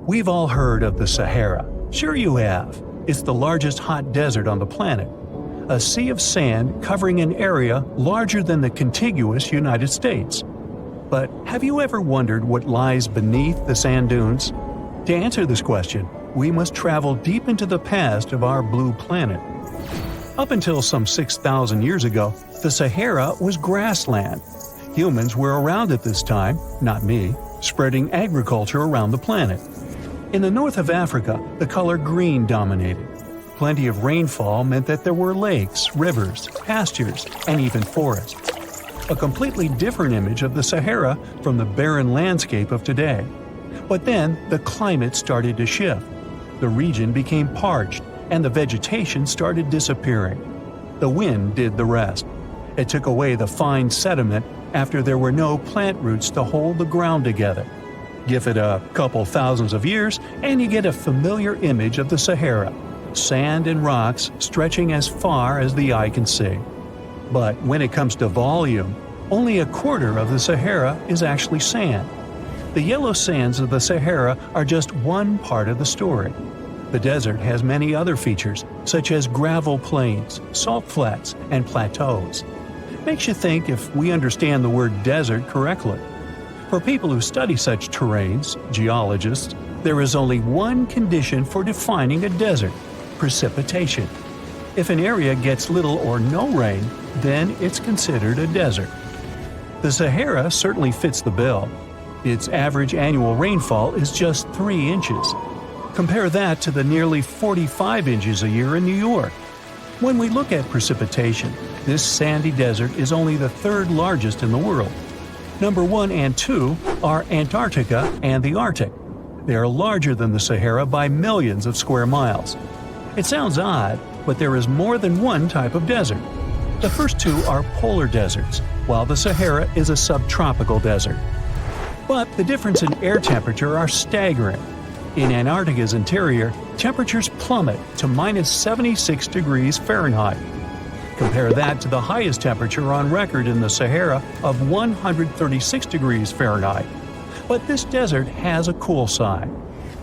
We've all heard of the Sahara. Sure you have. It's the largest hot desert on the planet. A sea of sand covering an area larger than the contiguous United States. But have you ever wondered what lies beneath the sand dunes? To answer this question, we must travel deep into the past of our blue planet. Up until some 6,000 years ago, the Sahara was grassland. Humans were around at this time, not me, spreading agriculture around the planet. In the north of Africa, the color green dominated. Plenty of rainfall meant that there were lakes, rivers, pastures, and even forests. A completely different image of the Sahara from the barren landscape of today. But then, the climate started to shift. The region became parched, and the vegetation started disappearing. The wind did the rest. It took away the fine sediment after there were no plant roots to hold the ground together. Give it a couple thousands of years, and you get a familiar image of the Sahara. Sand and rocks stretching as far as the eye can see. But when it comes to volume, only a quarter of the Sahara is actually sand. The yellow sands of the Sahara are just one part of the story. The desert has many other features, such as gravel plains, salt flats, and plateaus. Makes you think if we understand the word desert correctly. For people who study such terrains, geologists, there is only one condition for defining a desert: precipitation. If an area gets little or no rain, then it's considered a desert. The Sahara certainly fits the bill. Its average annual rainfall is just 3 inches. Compare that to the nearly 45 inches a year in New York. When we look at precipitation, this sandy desert is only the third largest in the world. Number 1 and 2 are Antarctica and the Arctic. They are larger than the Sahara by millions of square miles. It sounds odd, but there is more than one type of desert. The first two are polar deserts, while the Sahara is a subtropical desert. But the difference in air temperature are staggering. In Antarctica's interior, temperatures plummet to minus 76 degrees Fahrenheit. Compare that to the highest temperature on record in the Sahara of 136 degrees Fahrenheit. But this desert has a cool side.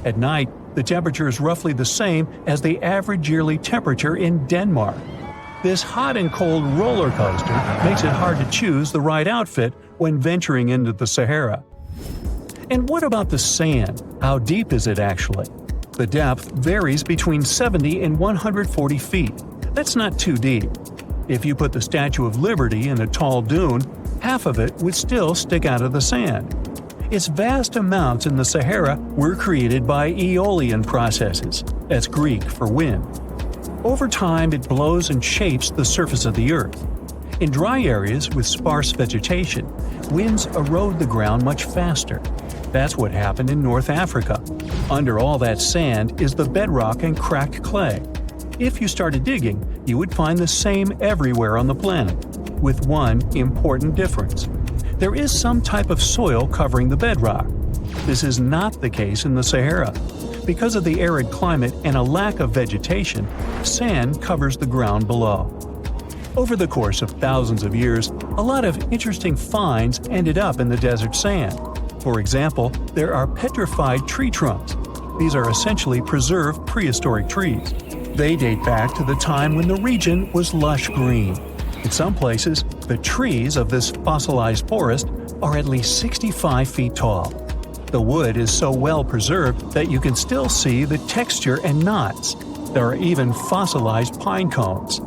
At night, the temperature is roughly the same as the average yearly temperature in Denmark. This hot and cold roller coaster makes it hard to choose the right outfit when venturing into the Sahara. And what about the sand? How deep is it actually? The depth varies between 70 and 140 feet. That's not too deep. If you put the Statue of Liberty in a tall dune, half of it would still stick out of the sand. Its vast amounts in the Sahara were created by aeolian processes. That's Greek for wind. Over time, it blows and shapes the surface of the earth. In dry areas with sparse vegetation, winds erode the ground much faster. That's what happened in North Africa. Under all that sand is the bedrock and cracked clay. If you started digging, you would find the same everywhere on the planet, with one important difference. There is some type of soil covering the bedrock. This is not the case in the Sahara. Because of the arid climate and a lack of vegetation, sand covers the ground below. Over the course of thousands of years, a lot of interesting finds ended up in the desert sand. For example, there are petrified tree trunks. These are essentially preserved prehistoric trees. They date back to the time when the region was lush green. In some places, the trees of this fossilized forest are at least 65 feet tall. The wood is so well preserved that you can still see the texture and knots. There are even fossilized pine cones.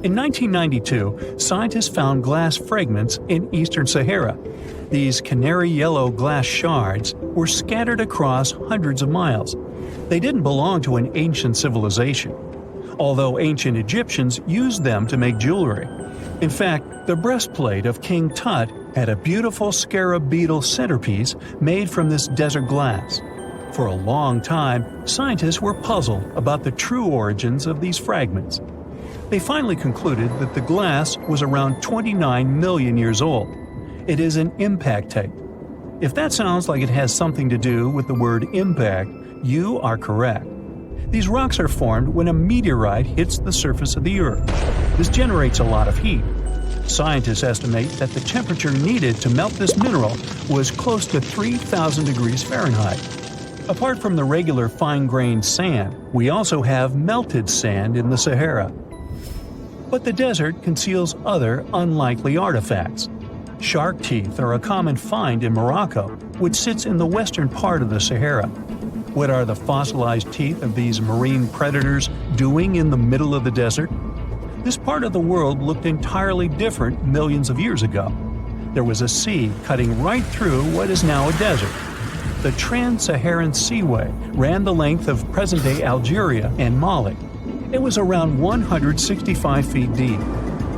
In 1992, scientists found glass fragments in eastern Sahara. These canary yellow glass shards were scattered across hundreds of miles. They didn't belong to an ancient civilization, although ancient Egyptians used them to make jewelry. In fact, the breastplate of King Tut had a beautiful scarab beetle centerpiece made from this desert glass. For a long time, scientists were puzzled about the true origins of these fragments. They finally concluded that the glass was around 29 million years old. It is an impact tape. If that sounds like it has something to do with the word impact, you are correct. These rocks are formed when a meteorite hits the surface of the Earth. This generates a lot of heat. Scientists estimate that the temperature needed to melt this mineral was close to 3,000 degrees Fahrenheit. Apart from the regular fine-grained sand, we also have melted sand in the Sahara. But the desert conceals other unlikely artifacts. Shark teeth are a common find in Morocco, which sits in the western part of the Sahara. What are the fossilized teeth of these marine predators doing in the middle of the desert? This part of the world looked entirely different millions of years ago. There was a sea cutting right through what is now a desert. The Trans-Saharan Seaway ran the length of present-day Algeria and Mali. It was around 165 feet deep.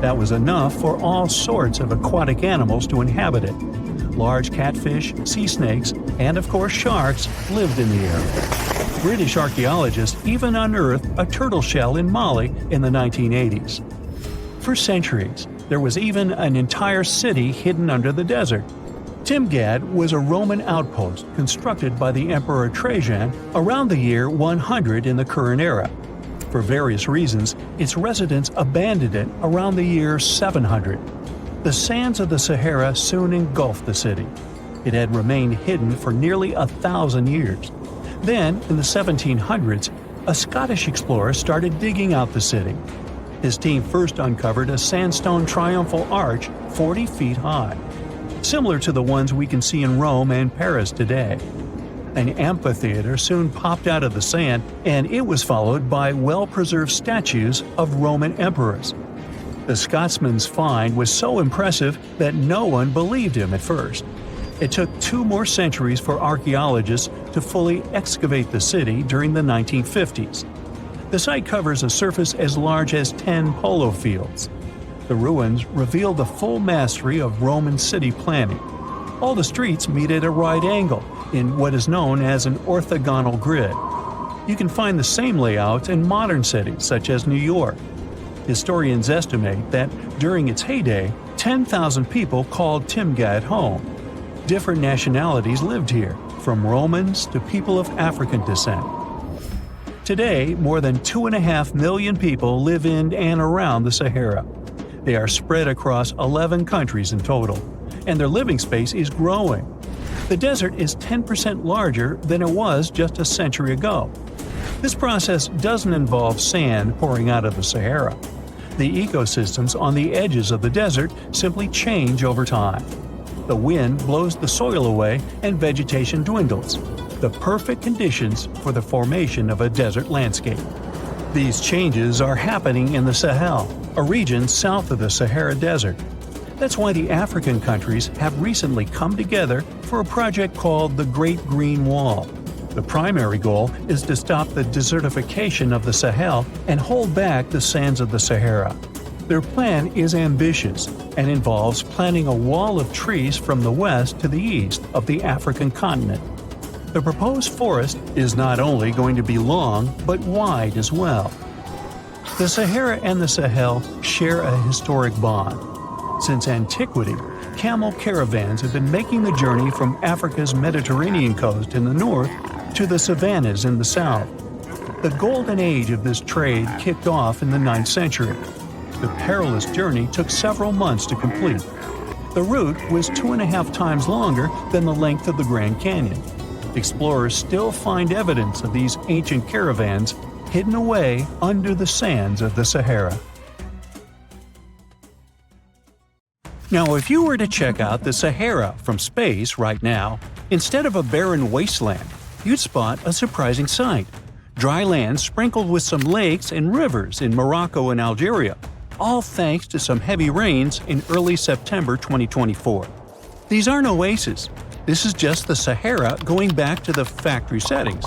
That was enough for all sorts of aquatic animals to inhabit it. Large catfish, sea snakes, and of course sharks lived in the area. British archaeologists even unearthed a turtle shell in Mali in the 1980s. For centuries, there was even an entire city hidden under the desert. Timgad was a Roman outpost constructed by the Emperor Trajan around the year 100 in the current era. For various reasons, its residents abandoned it around the year 700. The sands of the Sahara soon engulfed the city. It had remained hidden for nearly 1,000 years. Then, in the 1700s, a Scottish explorer started digging out the city. His team first uncovered a sandstone triumphal arch 40 feet high, similar to the ones we can see in Rome and Paris today. An amphitheater soon popped out of the sand, and it was followed by well-preserved statues of Roman emperors. The Scotsman's find was so impressive that no one believed him at first. It took 2 more centuries for archaeologists to fully excavate the city during the 1950s. The site covers a surface as large as 10 polo fields. The ruins reveal the full mastery of Roman city planning. All the streets meet at a right angle in what is known as an orthogonal grid. You can find the same layout in modern cities such as New York. Historians estimate that during its heyday, 10,000 people called Timgad home. Different nationalities lived here, from Romans to people of African descent. Today, more than 2.5 million people live in and around the Sahara. They are spread across 11 countries in total, and their living space is growing. The desert is 10% larger than it was just a century ago. This process doesn't involve sand pouring out of the Sahara. The ecosystems on the edges of the desert simply change over time. The wind blows the soil away and vegetation dwindles. The perfect conditions for the formation of a desert landscape. These changes are happening in the Sahel, a region south of the Sahara Desert. That's why the African countries have recently come together for a project called the Great Green Wall. The primary goal is to stop the desertification of the Sahel and hold back the sands of the Sahara. Their plan is ambitious and involves planting a wall of trees from the west to the east of the African continent. The proposed forest is not only going to be long, but wide as well. The Sahara and the Sahel share a historic bond. Since antiquity, camel caravans have been making the journey from Africa's Mediterranean coast in the north to the savannas in the south. The golden age of this trade kicked off in the 9th century. The perilous journey took several months to complete. The route was 2.5 times longer than the length of the Grand Canyon. Explorers still find evidence of these ancient caravans hidden away under the sands of the Sahara. Now, if you were to check out the Sahara from space right now, instead of a barren wasteland, you'd spot a surprising sight. Dry land sprinkled with some lakes and rivers in Morocco and Algeria, all thanks to some heavy rains in early September 2024. These aren't oases. This is just the Sahara going back to the factory settings.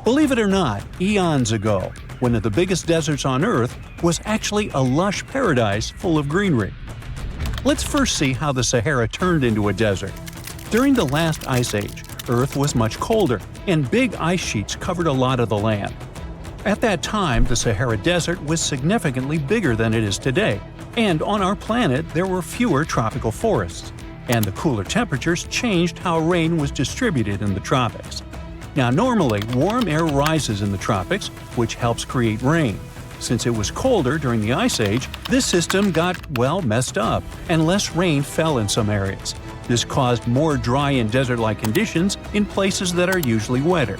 Believe it or not, eons ago, one of the biggest deserts on Earth was actually a lush paradise full of greenery. Let's first see how the Sahara turned into a desert. During the last ice age, Earth was much colder, and big ice sheets covered a lot of the land. At that time, the Sahara Desert was significantly bigger than it is today, and on our planet there were fewer tropical forests. And the cooler temperatures changed how rain was distributed in the tropics. Now, normally, warm air rises in the tropics, which helps create rain. Since it was colder during the Ice Age, this system got, well, messed up, and less rain fell in some areas. This caused more dry and desert-like conditions in places that are usually wetter.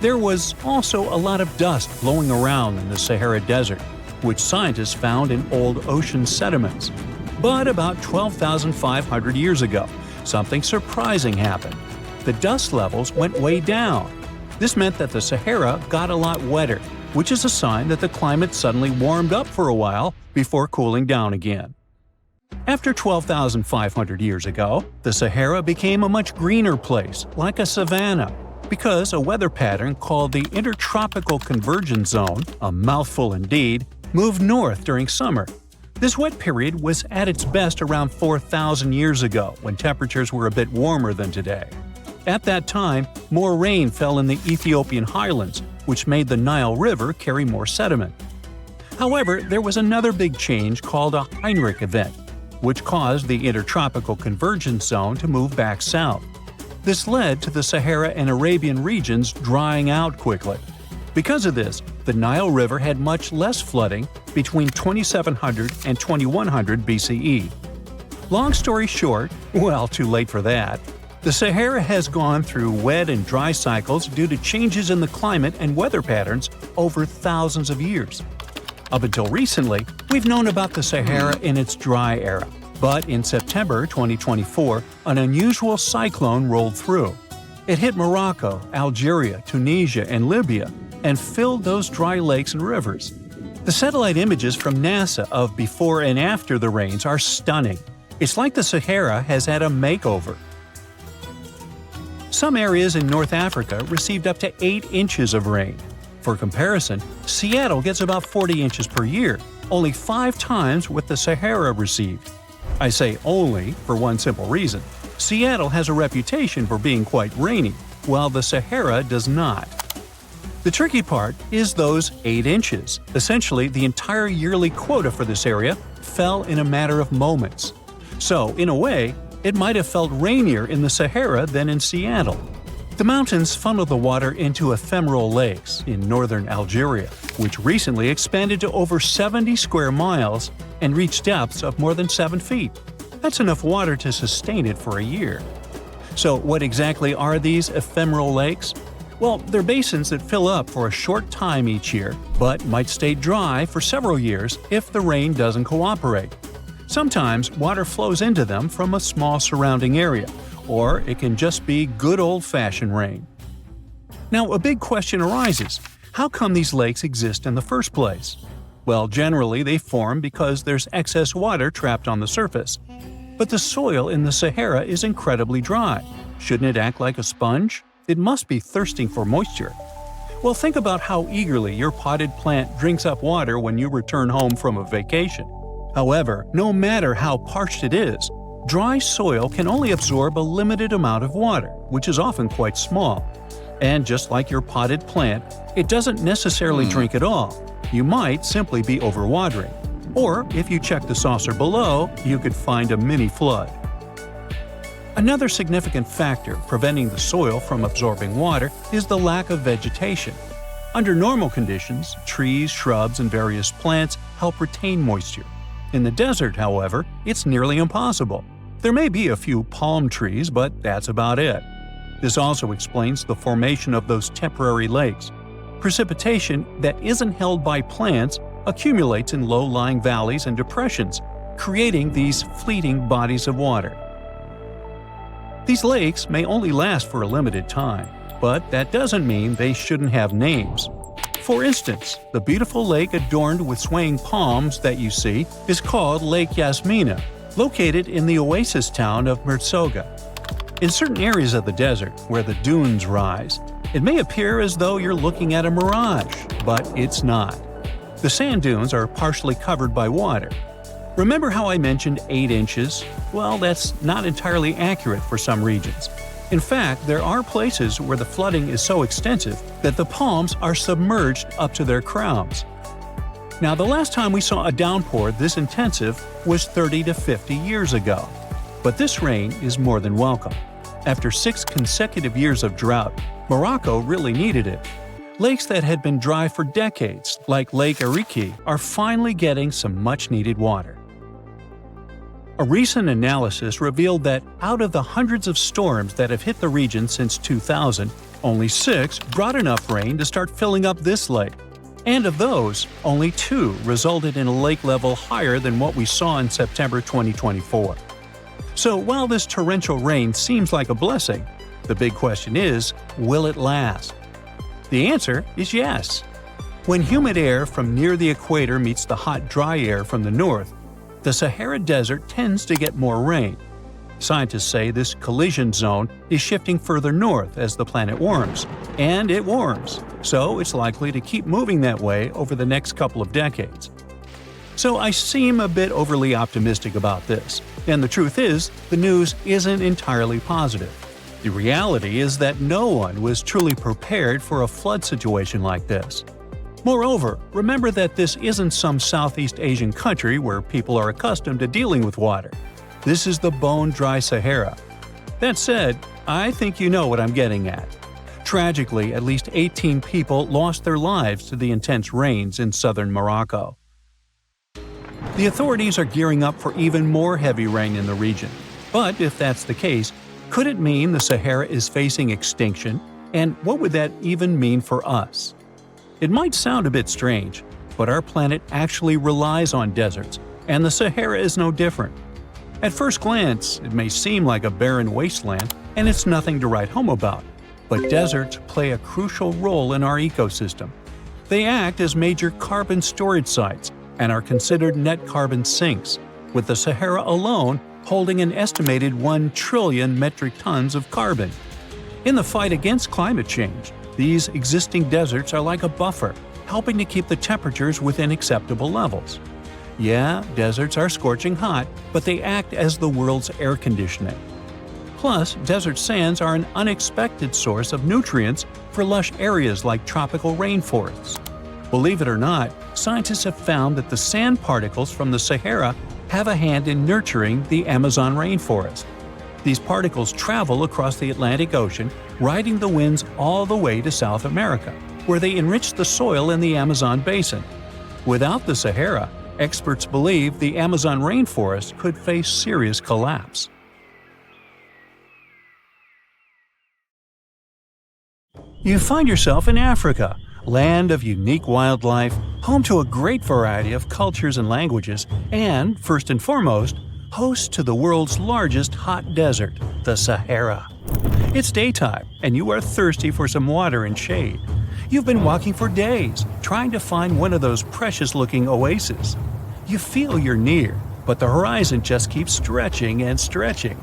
There was also a lot of dust blowing around in the Sahara Desert, which scientists found in old ocean sediments. But about 12,500 years ago, something surprising happened. The dust levels went way down. This meant that the Sahara got a lot wetter, which is a sign that the climate suddenly warmed up for a while before cooling down again. After 12,500 years ago, the Sahara became a much greener place, like a savanna, because a weather pattern called the Intertropical Convergence Zone, a mouthful indeed, moved north during summer. This wet period was at its best around 4,000 years ago, when temperatures were a bit warmer than today. At that time, more rain fell in the Ethiopian highlands, which made the Nile River carry more sediment. However, there was another big change called a Heinrich event, which caused the Intertropical Convergence Zone to move back south. This led to the Sahara and Arabian regions drying out quickly. Because of this, the Nile River had much less flooding between 2700 and 2100 BCE. Long story short, well, too late for that. The Sahara has gone through wet and dry cycles due to changes in the climate and weather patterns over thousands of years. Up until recently, we've known about the Sahara in its dry era, but in September 2024, an unusual cyclone rolled through. It hit Morocco, Algeria, Tunisia, and Libya, and filled those dry lakes and rivers. The satellite images from NASA of before and after the rains are stunning. It's like the Sahara has had a makeover. Some areas in North Africa received up to 8 inches of rain. For comparison, Seattle gets about 40 inches per year, only 5 times what the Sahara received. I say only for one simple reason. Seattle has a reputation for being quite rainy, while the Sahara does not. The tricky part is those 8 inches. Essentially, the entire yearly quota for this area fell in a matter of moments. So, in a way, it might have felt rainier in the Sahara than in Seattle. The mountains funnel the water into ephemeral lakes in northern Algeria, which recently expanded to over 70 square miles and reached depths of more than 7 feet. That's enough water to sustain it for a year. So what exactly are these ephemeral lakes? Well, they're basins that fill up for a short time each year, but might stay dry for several years if the rain doesn't cooperate. Sometimes water flows into them from a small surrounding area, or it can just be good old-fashioned rain. Now, a big question arises: how come these lakes exist in the first place? Well, generally they form because there's excess water trapped on the surface. But the soil in the Sahara is incredibly dry. Shouldn't it act like a sponge? It must be thirsting for moisture. Well, think about how eagerly your potted plant drinks up water when you return home from a vacation. However, no matter how parched it is, dry soil can only absorb a limited amount of water, which is often quite small. And just like your potted plant, it doesn't necessarily drink it all. You might simply be overwatering. Or, if you check the saucer below, you could find a mini flood. Another significant factor preventing the soil from absorbing water is the lack of vegetation. Under normal conditions, trees, shrubs, and various plants help retain moisture. In the desert, however, it's nearly impossible. There may be a few palm trees, but that's about it. This also explains the formation of those temporary lakes. Precipitation that isn't held by plants accumulates in low-lying valleys and depressions, creating these fleeting bodies of water. These lakes may only last for a limited time, but that doesn't mean they shouldn't have names. For instance, the beautiful lake adorned with swaying palms that you see is called Lake Yasmina, located in the oasis town of Merzoga. In certain areas of the desert, where the dunes rise, it may appear as though you're looking at a mirage, but it's not. The sand dunes are partially covered by water. Remember how I mentioned 8 inches? Well, that's not entirely accurate for some regions. In fact, there are places where the flooding is so extensive that the palms are submerged up to their crowns. Now, the last time we saw a downpour this intensive was 30 to 50 years ago. But this rain is more than welcome. After 6 consecutive years of drought, Morocco really needed it. Lakes that had been dry for decades, like Lake Ariki, are finally getting some much-needed water. A recent analysis revealed that out of the hundreds of storms that have hit the region since 2000, only 6 brought enough rain to start filling up this lake. And of those, only 2 resulted in a lake level higher than what we saw in September 2024. So while this torrential rain seems like a blessing, the big question is, will it last? The answer is yes. When humid air from near the equator meets the hot, dry air from the north, the Sahara Desert tends to get more rain. Scientists say this collision zone is shifting further north as the planet warms, and it warms, so it's likely to keep moving that way over the next couple of decades. So I seem a bit overly optimistic about this, and the truth is, the news isn't entirely positive. The reality is that no one was truly prepared for a flood situation like this. Moreover, remember that this isn't some Southeast Asian country where people are accustomed to dealing with water. This is the bone-dry Sahara. That said, I think you know what I'm getting at. Tragically, at least 18 people lost their lives to the intense rains in southern Morocco. The authorities are gearing up for even more heavy rain in the region. But if that's the case, could it mean the Sahara is facing extinction? And what would that even mean for us? It might sound a bit strange, but our planet actually relies on deserts, and the Sahara is no different. At first glance, it may seem like a barren wasteland, and it's nothing to write home about. But deserts play a crucial role in our ecosystem. They act as major carbon storage sites and are considered net carbon sinks, with the Sahara alone holding an estimated 1 trillion metric tons of carbon. In the fight against climate change, these existing deserts are like a buffer, helping to keep the temperatures within acceptable levels. Yeah, deserts are scorching hot, but they act as the world's air conditioning. Plus, desert sands are an unexpected source of nutrients for lush areas like tropical rainforests. Believe it or not, scientists have found that the sand particles from the Sahara have a hand in nurturing the Amazon rainforest. These particles travel across the Atlantic Ocean, riding the winds all the way to South America, where they enrich the soil in the Amazon basin. Without the Sahara, experts believe the Amazon rainforest could face serious collapse. You find yourself in Africa, land of unique wildlife, home to a great variety of cultures and languages, and, first and foremost, host to the world's largest hot desert, the Sahara. It's daytime, and you are thirsty for some water and shade. You've been walking for days, trying to find one of those precious-looking oases. You feel you're near, but the horizon just keeps stretching and stretching.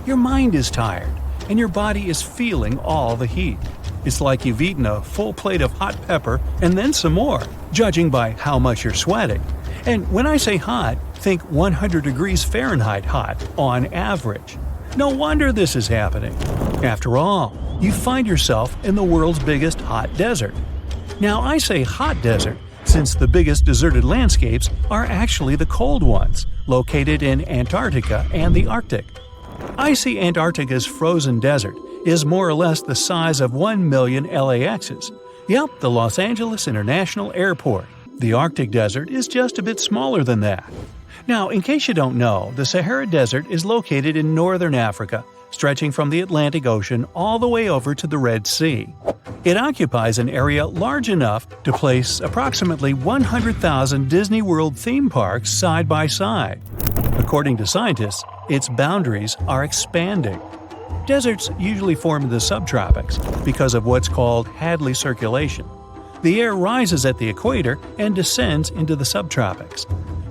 Your mind is tired, and your body is feeling all the heat. It's like you've eaten a full plate of hot pepper and then some more, judging by how much you're sweating. And when I say hot, think 100 degrees Fahrenheit hot, on average. No wonder this is happening. After all, you find yourself in the world's biggest hot desert. Now I say hot desert since the biggest deserted landscapes are actually the cold ones, located in Antarctica and the Arctic. Icy Antarctica's frozen desert is more or less the size of 1 million LAXs. Yep, the Los Angeles International Airport. The Arctic Desert is just a bit smaller than that. Now, in case you don't know, the Sahara Desert is located in northern Africa, stretching from the Atlantic Ocean all the way over to the Red Sea. It occupies an area large enough to place approximately 100,000 Disney World theme parks side by side. According to scientists, its boundaries are expanding. Deserts usually form in the subtropics because of what's called Hadley circulation. The air rises at the equator and descends into the subtropics.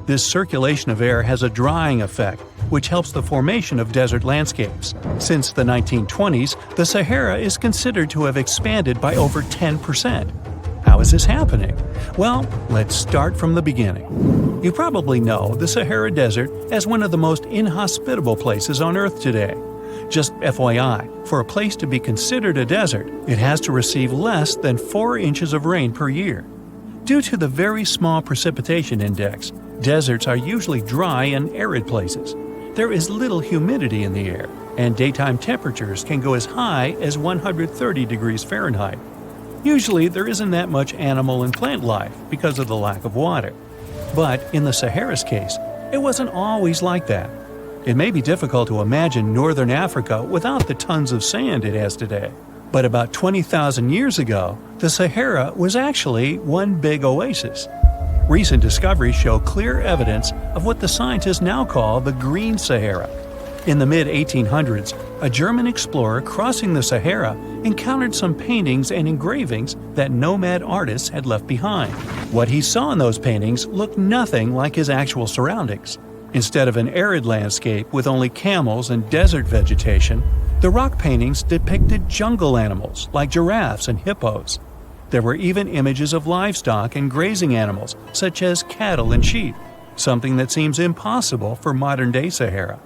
This circulation of air has a drying effect, which helps the formation of desert landscapes. Since the 1920s, the Sahara is considered to have expanded by over 10%. How is this happening? Well, let's start from the beginning. You probably know the Sahara Desert as one of the most inhospitable places on Earth today. Just FYI, for a place to be considered a desert, it has to receive less than 4 inches of rain per year. Due to the very small precipitation index, deserts are usually dry and arid places. There is little humidity in the air, and daytime temperatures can go as high as 130 degrees Fahrenheit. Usually there isn't that much animal and plant life because of the lack of water. But in the Sahara's case, it wasn't always like that. It may be difficult to imagine northern Africa without the tons of sand it has today. But about 20,000 years ago, the Sahara was actually one big oasis. Recent discoveries show clear evidence of what the scientists now call the Green Sahara. In the mid-1800s, a German explorer crossing the Sahara encountered some paintings and engravings that nomad artists had left behind. What he saw in those paintings looked nothing like his actual surroundings. Instead of an arid landscape with only camels and desert vegetation, the rock paintings depicted jungle animals like giraffes and hippos. There were even images of livestock and grazing animals such as cattle and sheep, something that seems impossible for modern-day Sahara.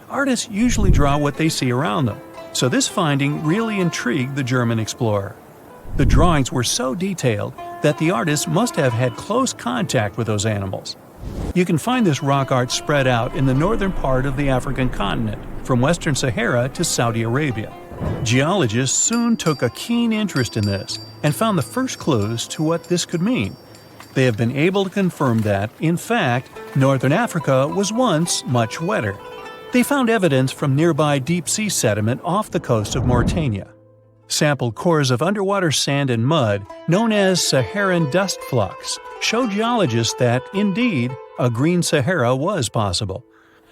Artists usually draw what they see around them, so this finding really intrigued the German explorer. The drawings were so detailed that the artists must have had close contact with those animals. You can find this rock art spread out in the northern part of the African continent, from western Sahara to Saudi Arabia. Geologists soon took a keen interest in this and found the first clues to what this could mean. They have been able to confirm that, in fact, northern Africa was once much wetter. They found evidence from nearby deep-sea sediment off the coast of Mauritania. Sampled cores of underwater sand and mud, known as Saharan dust flux, show geologists that, indeed, a green Sahara was possible.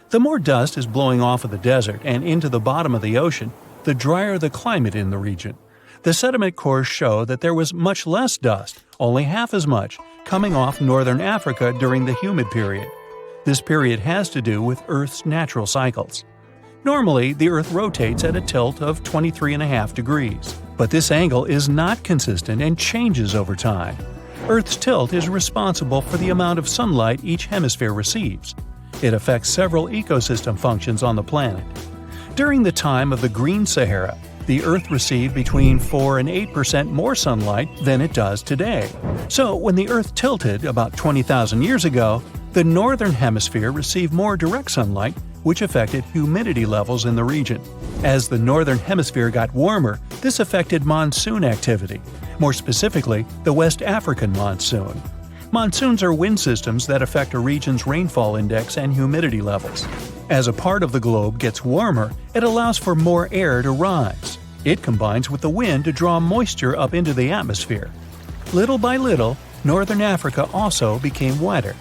The more dust is blowing off of the desert and into the bottom of the ocean, the drier the climate in the region. The sediment cores show that there was much less dust, only half as much, coming off northern Africa during the humid period. This period has to do with Earth's natural cycles. Normally, the Earth rotates at a tilt of 23.5 degrees, but this angle is not consistent and changes over time. Earth's tilt is responsible for the amount of sunlight each hemisphere receives. It affects several ecosystem functions on the planet. During the time of the Green Sahara, the Earth received between 4 and 8% more sunlight than it does today. So when the Earth tilted about 20,000 years ago, the northern hemisphere received more direct sunlight, which affected humidity levels in the region. As the northern hemisphere got warmer, this affected monsoon activity, more specifically the West African monsoon. Monsoons are wind systems that affect a region's rainfall index and humidity levels. As a part of the globe gets warmer, it allows for more air to rise. It combines with the wind to draw moisture up into the atmosphere. Little by little, northern Africa also became wetter.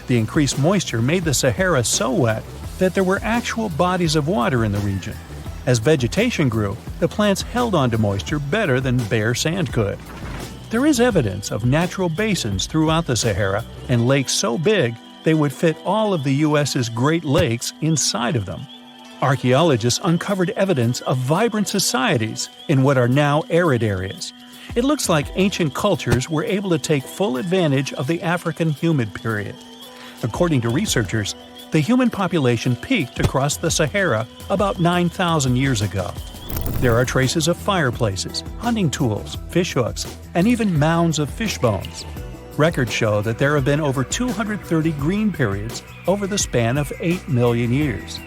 The increased moisture made the Sahara so wet that there were actual bodies of water in the region. As vegetation grew, the plants held onto moisture better than bare sand could. There is evidence of natural basins throughout the Sahara and lakes so big they would fit all of the U.S.'s Great Lakes inside of them. Archaeologists uncovered evidence of vibrant societies in what are now arid areas. It looks like ancient cultures were able to take full advantage of the African humid period. According to researchers, the human population peaked across the Sahara about 9,000 years ago. There are traces of fireplaces, hunting tools, fishhooks, and even mounds of fish bones. Records show that there have been over 230 green periods over the span of 8 million years.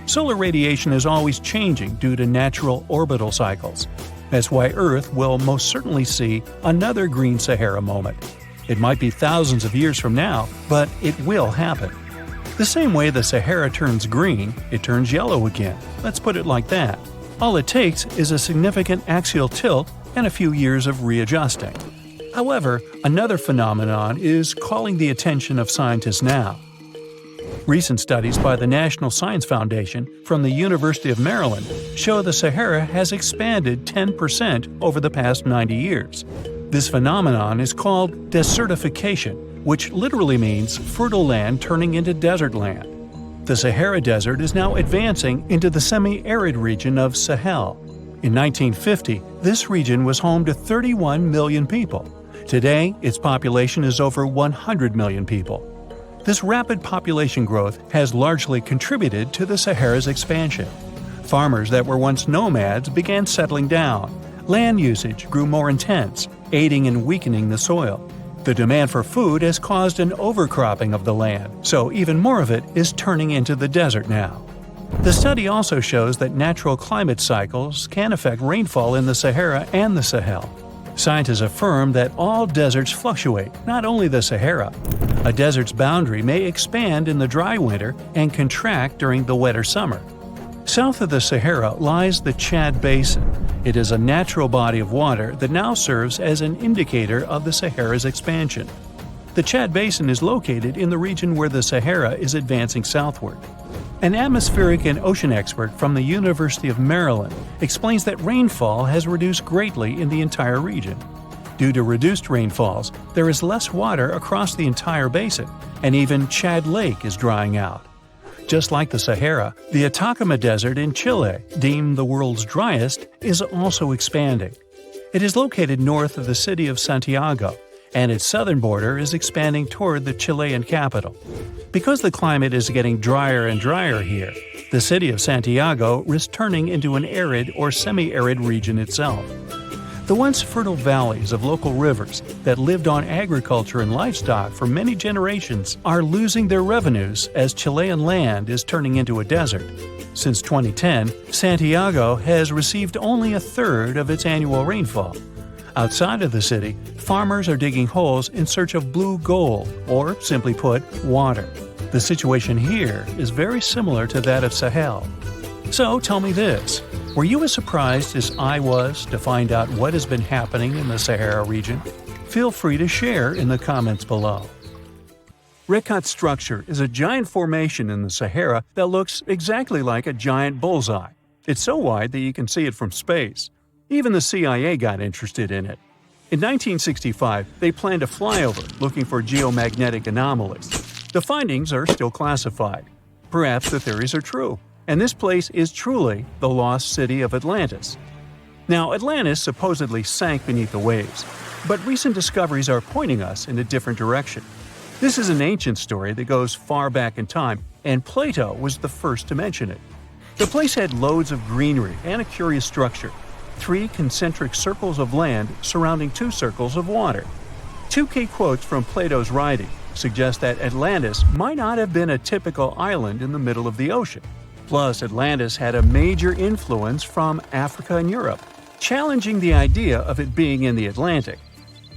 Solar radiation is always changing due to natural orbital cycles. That's why Earth will most certainly see another green Sahara moment. It might be thousands of years from now, but it will happen. The same way the Sahara turns green, it turns yellow again. Let's put it like that. All it takes is a significant axial tilt and a few years of readjusting. However, another phenomenon is calling the attention of scientists now. Recent studies by the National Science Foundation from the University of Maryland show the Sahara has expanded 10% over the past 90 years. This phenomenon is called desertification, which literally means fertile land turning into desert land. The Sahara Desert is now advancing into the semi-arid region of Sahel. In 1950, this region was home to 31 million people. Today, its population is over 100 million people. This rapid population growth has largely contributed to the Sahara's expansion. Farmers that were once nomads began settling down. Land usage grew more intense, aiding in weakening the soil. The demand for food has caused an overcropping of the land, so even more of it is turning into the desert now. The study also shows that natural climate cycles can affect rainfall in the Sahara and the Sahel. Scientists affirm that all deserts fluctuate, not only the Sahara. A desert's boundary may expand in the dry winter and contract during the wetter summer. South of the Sahara lies the Chad Basin. It is a natural body of water that now serves as an indicator of the Sahara's expansion. The Chad Basin is located in the region where the Sahara is advancing southward. An atmospheric and ocean expert from the University of Maryland explains that rainfall has reduced greatly in the entire region. Due to reduced rainfalls, there is less water across the entire basin, and even Chad Lake is drying out. Just like the Sahara, the Atacama Desert in Chile, deemed the world's driest, is also expanding. It is located north of the city of Santiago, and its southern border is expanding toward the Chilean capital. Because the climate is getting drier and drier here, the city of Santiago is turning into an arid or semi-arid region itself. The once fertile valleys of local rivers that lived on agriculture and livestock for many generations are losing their revenues as Chilean land is turning into a desert. Since 2010, Santiago has received only a third of its annual rainfall. Outside of the city, farmers are digging holes in search of blue gold, or simply put, water. The situation here is very similar to that of Sahel. So tell me this, were you as surprised as I was to find out what has been happening in the Sahara region? Feel free to share in the comments below. Rikat structure is a giant formation in the Sahara that looks exactly like a giant bullseye. It's so wide that you can see it from space. Even the CIA got interested in it. In 1965, they planned a flyover looking for geomagnetic anomalies. The findings are still classified. Perhaps the theories are true, and this place is truly the lost city of Atlantis. Now, Atlantis supposedly sank beneath the waves, but recent discoveries are pointing us in a different direction. This is an ancient story that goes far back in time, and Plato was the first to mention it. The place had loads of greenery and a curious structure. 3 concentric circles of land surrounding 2 circles of water. 2 key quotes from Plato's writing suggest that Atlantis might not have been a typical island in the middle of the ocean. Plus, Atlantis had a major influence from Africa and Europe, challenging the idea of it being in the Atlantic.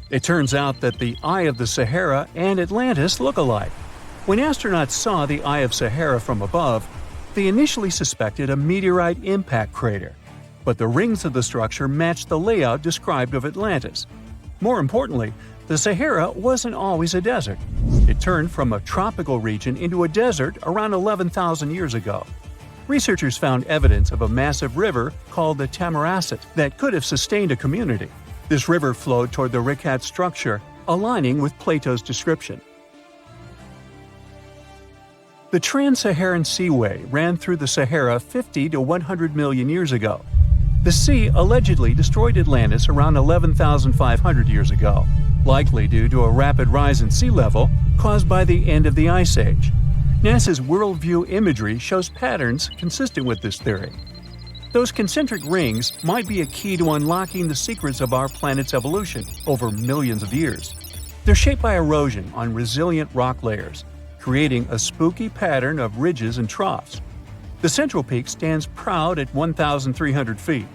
It turns out that the Eye of the Sahara and Atlantis look alike. When astronauts saw the Eye of Sahara from above, they initially suspected a meteorite impact crater. But the rings of the structure matched the layout described of Atlantis. More importantly, the Sahara wasn't always a desert. It turned from a tropical region into a desert around 11,000 years ago. Researchers found evidence of a massive river called the Tamaracet that could have sustained a community. This river flowed toward the Rikat structure, aligning with Plato's description. The Trans-Saharan Seaway ran through the Sahara 50 to 100 million years ago. The sea allegedly destroyed Atlantis around 11,500 years ago, likely due to a rapid rise in sea level caused by the end of the Ice Age. NASA's worldview imagery shows patterns consistent with this theory. Those concentric rings might be a key to unlocking the secrets of our planet's evolution over millions of years. They're shaped by erosion on resilient rock layers, creating a spooky pattern of ridges and troughs. The central peak stands proud at 1,300 feet.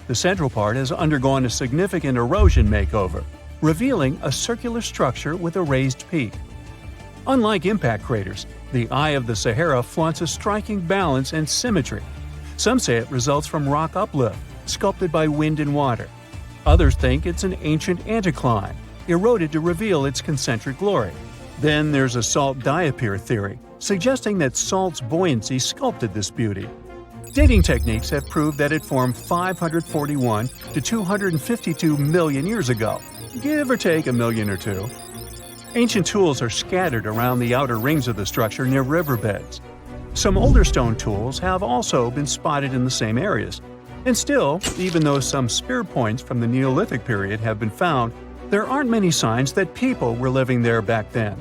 The central part has undergone a significant erosion makeover, revealing a circular structure with a raised peak. Unlike impact craters, the Eye of the Sahara flaunts a striking balance and symmetry. Some say it results from rock uplift, sculpted by wind and water. Others think it's an ancient anticline, eroded to reveal its concentric glory. Then there's a salt diapir theory, suggesting that salt's buoyancy sculpted this beauty. Dating techniques have proved that it formed 541 to 252 million years ago, give or take a million or two. Ancient tools are scattered around the outer rings of the structure near riverbeds. Some older stone tools have also been spotted in the same areas. And still, even though some spear points from the Neolithic period have been found, there aren't many signs that people were living there back then.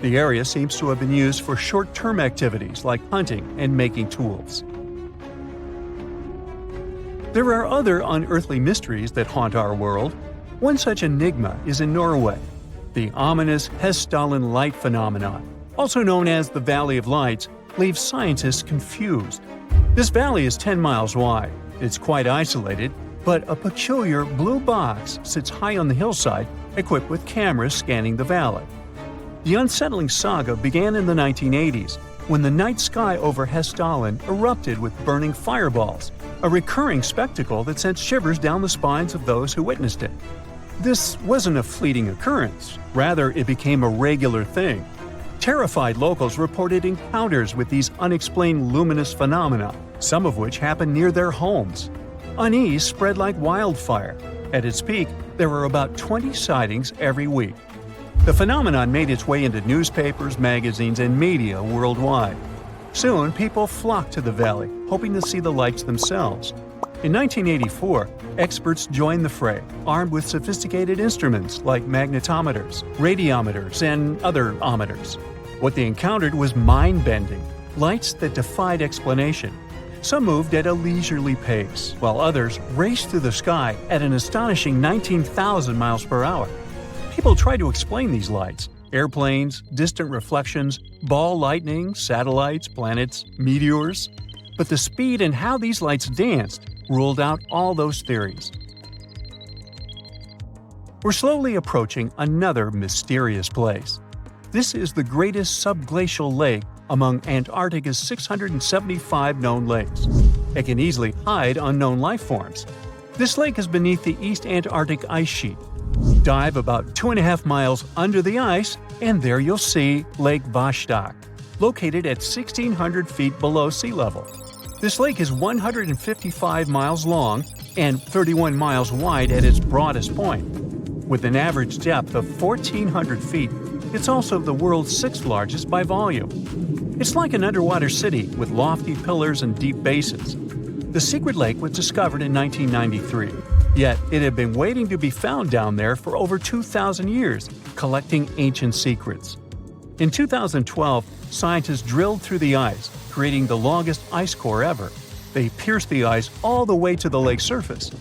The area seems to have been used for short-term activities like hunting and making tools. There are other unearthly mysteries that haunt our world. One such enigma is in Norway, the ominous Hessdalen light phenomenon, also known as the Valley of Lights, leaves scientists confused. This valley is 10 miles wide, it's quite isolated, but a peculiar blue box sits high on the hillside, equipped with cameras scanning the valley. The unsettling saga began in the 1980s, when the night sky over Hessdalen erupted with burning fireballs, a recurring spectacle that sent shivers down the spines of those who witnessed it. This wasn't a fleeting occurrence, rather it became a regular thing. Terrified locals reported encounters with these unexplained luminous phenomena, some of which happened near their homes. Unease spread like wildfire. At its peak, there were about 20 sightings every week. The phenomenon made its way into newspapers, magazines, and media worldwide. Soon, people flocked to the valley, hoping to see the lights themselves. In 1984, experts joined the fray, armed with sophisticated instruments like magnetometers, radiometers, and other ometers. What they encountered was mind-bending, lights that defied explanation. Some moved at a leisurely pace, while others raced through the sky at an astonishing 19,000 miles per hour. People tried to explain these lights: airplanes, distant reflections, ball lightning, satellites, planets, meteors. But the speed and how these lights danced ruled out all those theories. We're slowly approaching another mysterious place. This is the greatest subglacial lake among Antarctica's 675 known lakes. It can easily hide unknown life forms. This lake is beneath the East Antarctic ice sheet. Dive about 2.5 miles under the ice, and there you'll see Lake Vostok, located at 1,600 feet below sea level. This lake is 155 miles long and 31 miles wide at its broadest point. With an average depth of 1,400 feet, it's also the world's sixth largest by volume. It's like an underwater city with lofty pillars and deep basins. The secret lake was discovered in 1993, yet it had been waiting to be found down there for over 2,000 years, collecting ancient secrets. In 2012, scientists drilled through the ice, creating the longest ice core ever. They pierced the ice all the way to the lake's surface.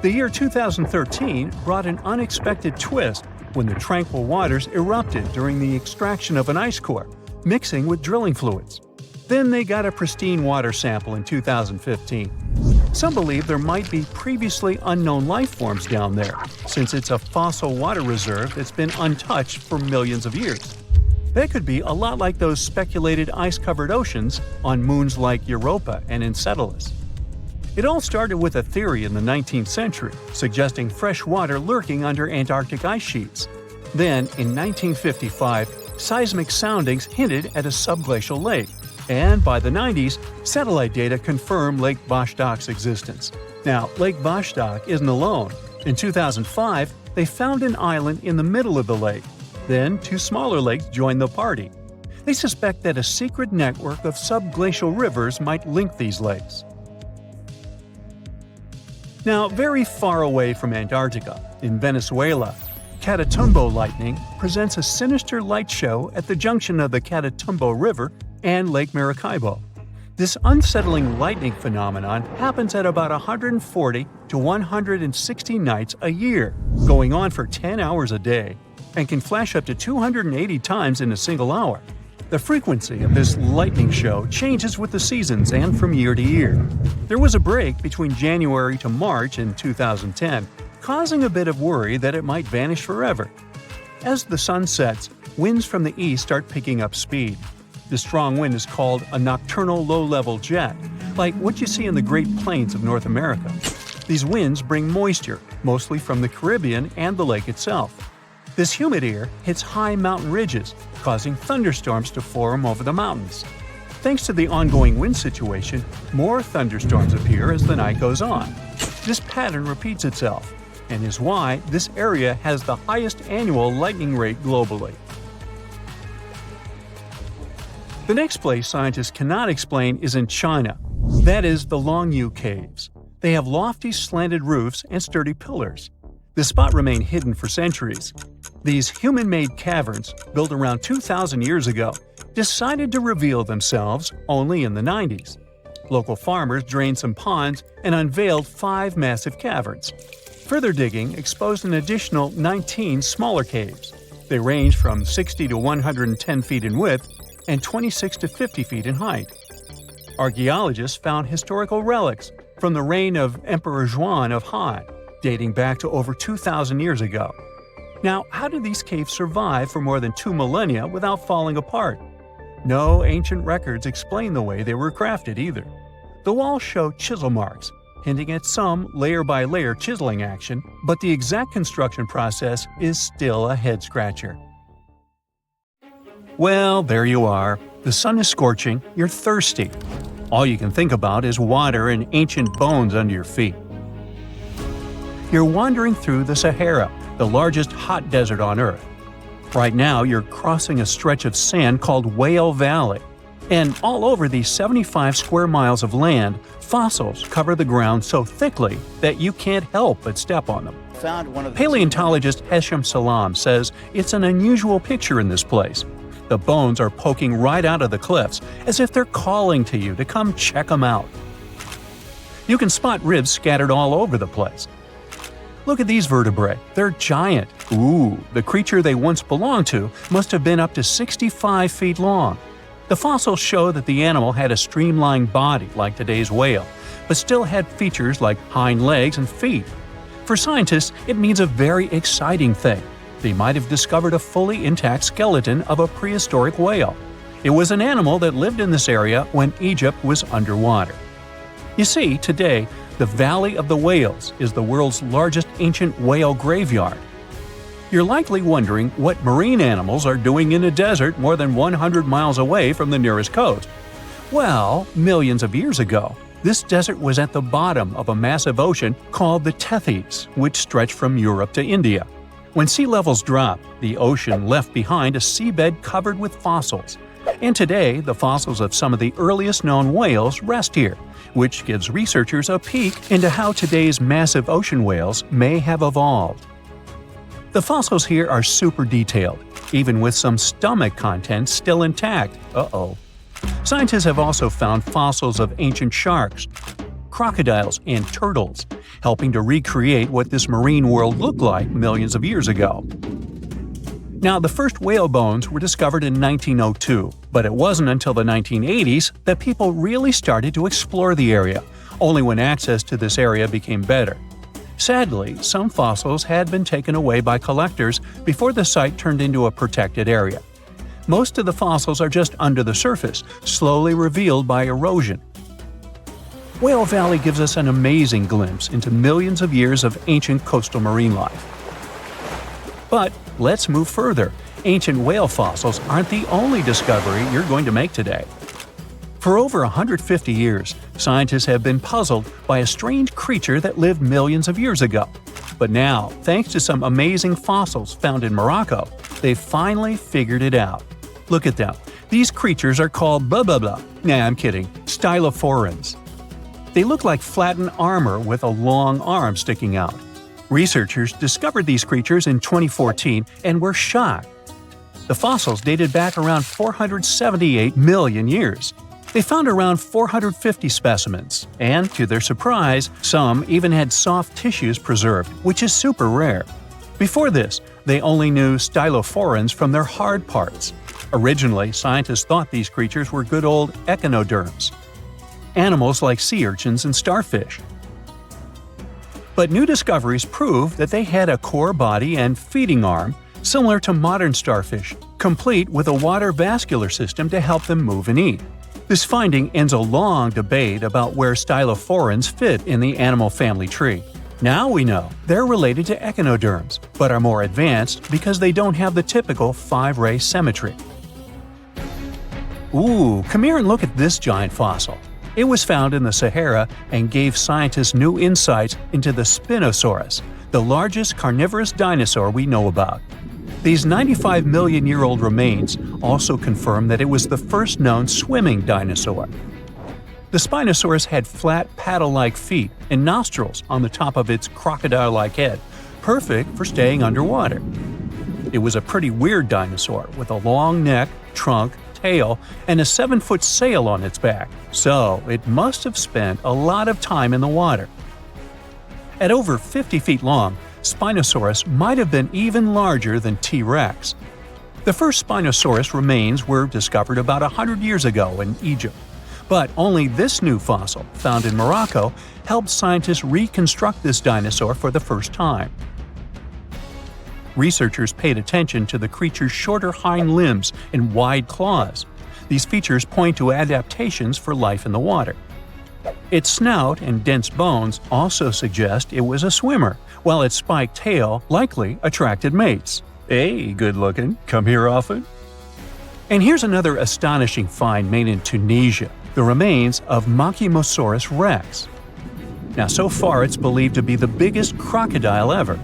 The year 2013 brought an unexpected twist when the tranquil waters erupted during the extraction of an ice core, mixing with drilling fluids. Then they got a pristine water sample in 2015. Some believe there might be previously unknown life forms down there, since it's a fossil water reserve that's been untouched for millions of years. That could be a lot like those speculated ice-covered oceans on moons like Europa and Enceladus. It all started with a theory in the 19th century, suggesting fresh water lurking under Antarctic ice sheets. Then, in 1955, seismic soundings hinted at a subglacial lake, and by the 90s, satellite data confirmed Lake Vostok's existence. Now, Lake Vostok isn't alone. In 2005, they found an island in the middle of the lake. Then, two smaller lakes joined the party. They suspect that a secret network of subglacial rivers might link these lakes. Now, very far away from Antarctica, in Venezuela, Catatumbo lightning presents a sinister light show at the junction of the Catatumbo River and Lake Maracaibo. This unsettling lightning phenomenon happens at about 140 to 160 nights a year, going on for 10 hours a day, and can flash up to 280 times in a single hour. The frequency of this lightning show changes with the seasons and from year to year. There was a break between January to March in 2010, causing a bit of worry that it might vanish forever. As the sun sets, winds from the east start picking up speed. The strong wind is called a nocturnal low-level jet, like what you see in the Great Plains of North America. These winds bring moisture, mostly from the Caribbean and the lake itself. This humid air hits high mountain ridges, causing thunderstorms to form over the mountains. Thanks to the ongoing wind situation, more thunderstorms appear as the night goes on. This pattern repeats itself, and is why this area has the highest annual lightning rate globally. The next place scientists cannot explain is in China. That is the Longyou Caves. They have lofty slanted roofs and sturdy pillars. The spot remained hidden for centuries. These human-made caverns, built around 2,000 years ago, decided to reveal themselves only in the 90s. Local farmers drained some ponds and unveiled 5 massive caverns. Further digging exposed an additional 19 smaller caves. They range from 60 to 110 feet in width and 26 to 50 feet in height. Archaeologists found historical relics from the reign of Emperor Zhuan of Han, dating back to over 2,000 years ago. Now, how did these caves survive for more than 2 millennia without falling apart? No ancient records explain the way they were crafted either. The walls show chisel marks, hinting at some layer-by-layer chiseling action, but the exact construction process is still a head-scratcher. Well, there you are. The sun is scorching, you're thirsty. All you can think about is water and ancient bones under your feet. You're wandering through the Sahara, the largest hot desert on Earth. Right now, you're crossing a stretch of sand called Whale Valley. And all over these 75 square miles of land, fossils cover the ground so thickly that you can't help but step on them. Paleontologist Hesham Salam says it's an unusual picture in this place. The bones are poking right out of the cliffs, as if they're calling to you to come check them out. You can spot ribs scattered all over the place. Look at these vertebrae, they're giant. Ooh, the creature they once belonged to must have been up to 65 feet long. The fossils show that the animal had a streamlined body like today's whale, but still had features like hind legs and feet. For scientists, it means a very exciting thing. They might have discovered a fully intact skeleton of a prehistoric whale. It was an animal that lived in this area when Egypt was underwater. You see, today, the Valley of the Whales is the world's largest ancient whale graveyard. You're likely wondering what marine animals are doing in a desert more than 100 miles away from the nearest coast. Well, millions of years ago, this desert was at the bottom of a massive ocean called the Tethys, which stretched from Europe to India. When sea levels dropped, the ocean left behind a seabed covered with fossils. And today, the fossils of some of the earliest known whales rest here, which gives researchers a peek into how today's massive ocean whales may have evolved. The fossils here are super detailed, even with some stomach contents still intact. Uh-oh. Scientists have also found fossils of ancient sharks, crocodiles, and turtles, helping to recreate what this marine world looked like millions of years ago. Now, the first whale bones were discovered in 1902, but it wasn't until the 1980s that people really started to explore the area, only when access to this area became better. Sadly, some fossils had been taken away by collectors before the site turned into a protected area. Most of the fossils are just under the surface, slowly revealed by erosion. Whale Valley gives us an amazing glimpse into millions of years of ancient coastal marine life. But let's move further. Ancient whale fossils aren't the only discovery you're going to make today. For over 150 years, scientists have been puzzled by a strange creature that lived millions of years ago. But now, thanks to some amazing fossils found in Morocco, they've finally figured it out. Look at them. These creatures are called blah blah blah. Nah, I'm kidding. Styophorans. They look like flattened armor with a long arm sticking out. Researchers discovered these creatures in 2014 and were shocked. The fossils dated back around 478 million years. They found around 450 specimens, and to their surprise, some even had soft tissues preserved, which is super rare. Before this, they only knew Styophorans from their hard parts. Originally, scientists thought these creatures were good old echinoderms, animals like sea urchins and starfish. But new discoveries prove that they had a core body and feeding arm similar to modern starfish, complete with a water vascular system to help them move and eat. This finding ends a long debate about where Styophorans fit in the animal family tree. Now we know they're related to echinoderms, but are more advanced because they don't have the typical 5-ray symmetry. Ooh, come here and look at this giant fossil. It was found in the Sahara and gave scientists new insights into the Spinosaurus, the largest carnivorous dinosaur we know about. These 95 million-year-old remains also confirm that it was the first known swimming dinosaur. The Spinosaurus had flat paddle-like feet and nostrils on the top of its crocodile-like head, perfect for staying underwater. It was a pretty weird dinosaur with a long neck, trunk, tail, and a 7-foot sail on its back, so it must have spent a lot of time in the water. At over 50 feet long, Spinosaurus might have been even larger than T-Rex. The first Spinosaurus remains were discovered about 100 years ago in Egypt, But only this new fossil, found in Morocco, helped scientists reconstruct this dinosaur for the first time. Researchers paid attention to the creature's shorter hind limbs and wide claws. These features point to adaptations for life in the water. Its snout and dense bones also suggest it was a swimmer, while its spiked tail likely attracted mates. Hey, good looking, come here often? And here's another astonishing find made in Tunisia, the remains of Machimosaurus rex. Now, so far it's believed to be the biggest crocodile ever.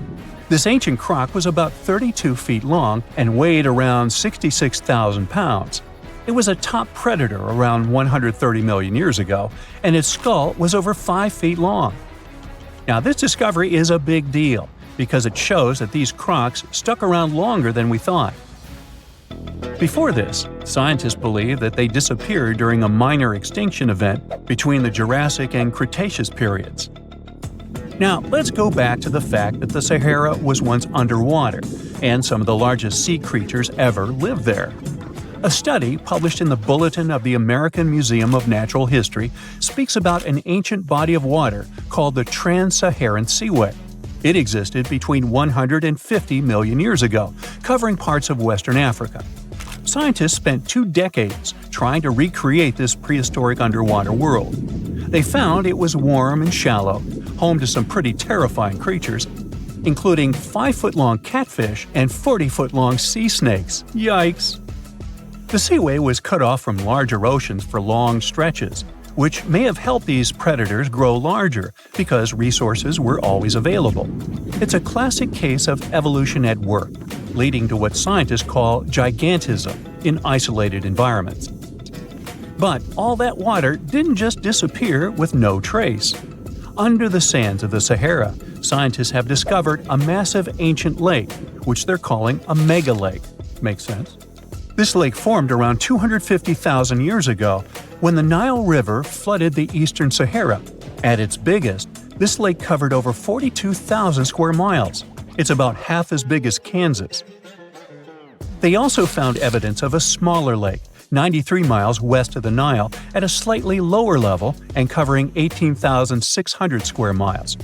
This ancient croc was about 32 feet long and weighed around 66,000 pounds. It was a top predator around 130 million years ago, and its skull was over 5 feet long. Now, this discovery is a big deal because it shows that these crocs stuck around longer than we thought. Before this, scientists believed that they disappeared during a minor extinction event between the Jurassic and Cretaceous periods. Now, let's go back to the fact that the Sahara was once underwater, and some of the largest sea creatures ever lived there. A study published in the Bulletin of the American Museum of Natural History speaks about an ancient body of water called the Trans-Saharan Seaway. It existed between 150 million years ago, covering parts of Western Africa. Scientists spent 2 decades trying to recreate this prehistoric underwater world. They found it was warm and shallow, home to some pretty terrifying creatures, including 5-foot-long catfish and 40-foot-long sea snakes. Yikes! The seaway was cut off from larger oceans for long stretches, which may have helped these predators grow larger because resources were always available. It's a classic case of evolution at work, leading to what scientists call gigantism in isolated environments. But all that water didn't just disappear with no trace. Under the sands of the Sahara, scientists have discovered a massive ancient lake, which they're calling a megalake. Makes sense? This lake formed around 250,000 years ago when the Nile River flooded the eastern Sahara. At its biggest, this lake covered over 42,000 square miles. It's about half as big as Kansas. They also found evidence of a smaller lake, 93 miles west of the Nile, at a slightly lower level and covering 18,600 square miles.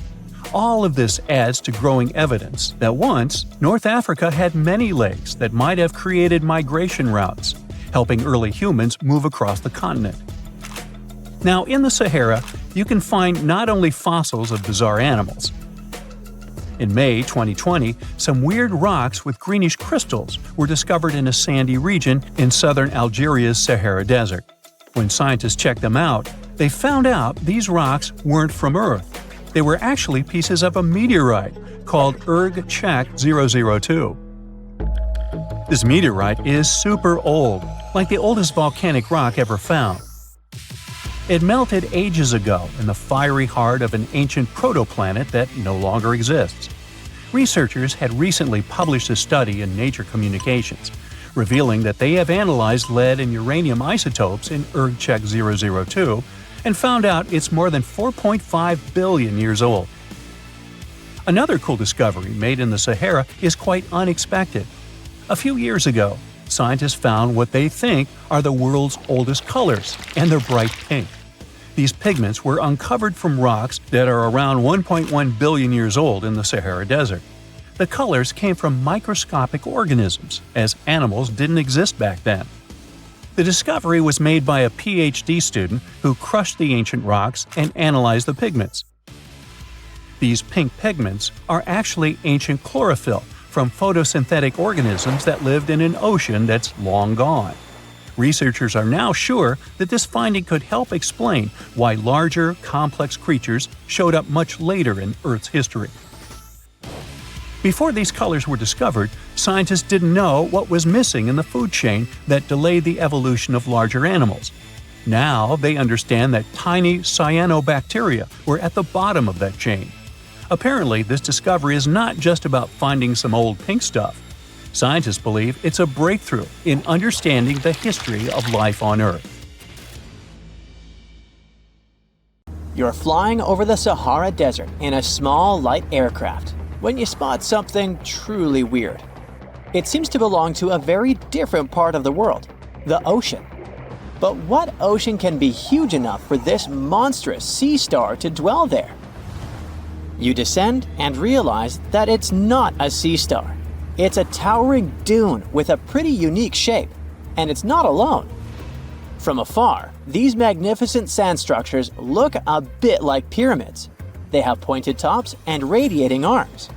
All of this adds to growing evidence that once, North Africa had many lakes that might have created migration routes, helping early humans move across the continent. Now, in the Sahara, you can find not only fossils of bizarre animals. In May 2020, some weird rocks with greenish crystals were discovered in a sandy region in southern Algeria's Sahara Desert. When scientists checked them out, they found out these rocks weren't from Earth. They were actually pieces of a meteorite called Erg-Chak 002. This meteorite is super old, like the oldest volcanic rock ever found. It melted ages ago in the fiery heart of an ancient protoplanet that no longer exists. Researchers had recently published a study in Nature Communications, revealing that they have analyzed lead and uranium isotopes in Erg-Chak 002 and found out it's more than 4.5 billion years old. Another cool discovery made in the Sahara is quite unexpected. A few years ago, scientists found what they think are the world's oldest colors, and they're bright pink. These pigments were uncovered from rocks that are around 1.1 billion years old in the Sahara Desert. The colors came from microscopic organisms, as animals didn't exist back then. The discovery was made by a PhD student who crushed the ancient rocks and analyzed the pigments. These pink pigments are actually ancient chlorophyll from photosynthetic organisms that lived in an ocean that's long gone. Researchers are now sure that this finding could help explain why larger, complex creatures showed up much later in Earth's history. Before these colors were discovered, scientists didn't know what was missing in the food chain that delayed the evolution of larger animals. Now they understand that tiny cyanobacteria were at the bottom of that chain. Apparently, this discovery is not just about finding some old pink stuff. Scientists believe it's a breakthrough in understanding the history of life on Earth. You're flying over the Sahara Desert in a small, light aircraft when you spot something truly weird. It seems to belong to a very different part of the world, the ocean. But what ocean can be huge enough for this monstrous sea star to dwell there? You descend and realize that it's not a sea star. It's a towering dune with a pretty unique shape, and it's not alone. From afar, these magnificent sand structures look a bit like pyramids. They have pointed tops and radiating arms.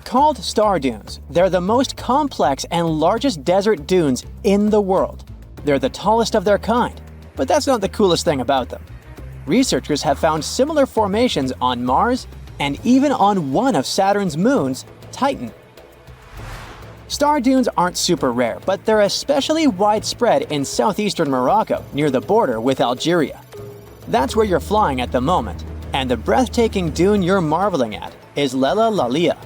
Called star dunes, they're the most complex and largest desert dunes in the world. They're the tallest of their kind, but that's not the coolest thing about them. Researchers have found similar formations on Mars and even on one of Saturn's moons, Titan. Star dunes aren't super rare, but they're especially widespread in southeastern Morocco near the border with Algeria. That's where you're flying at the moment, and the breathtaking dune you're marveling at is Lella Lalia,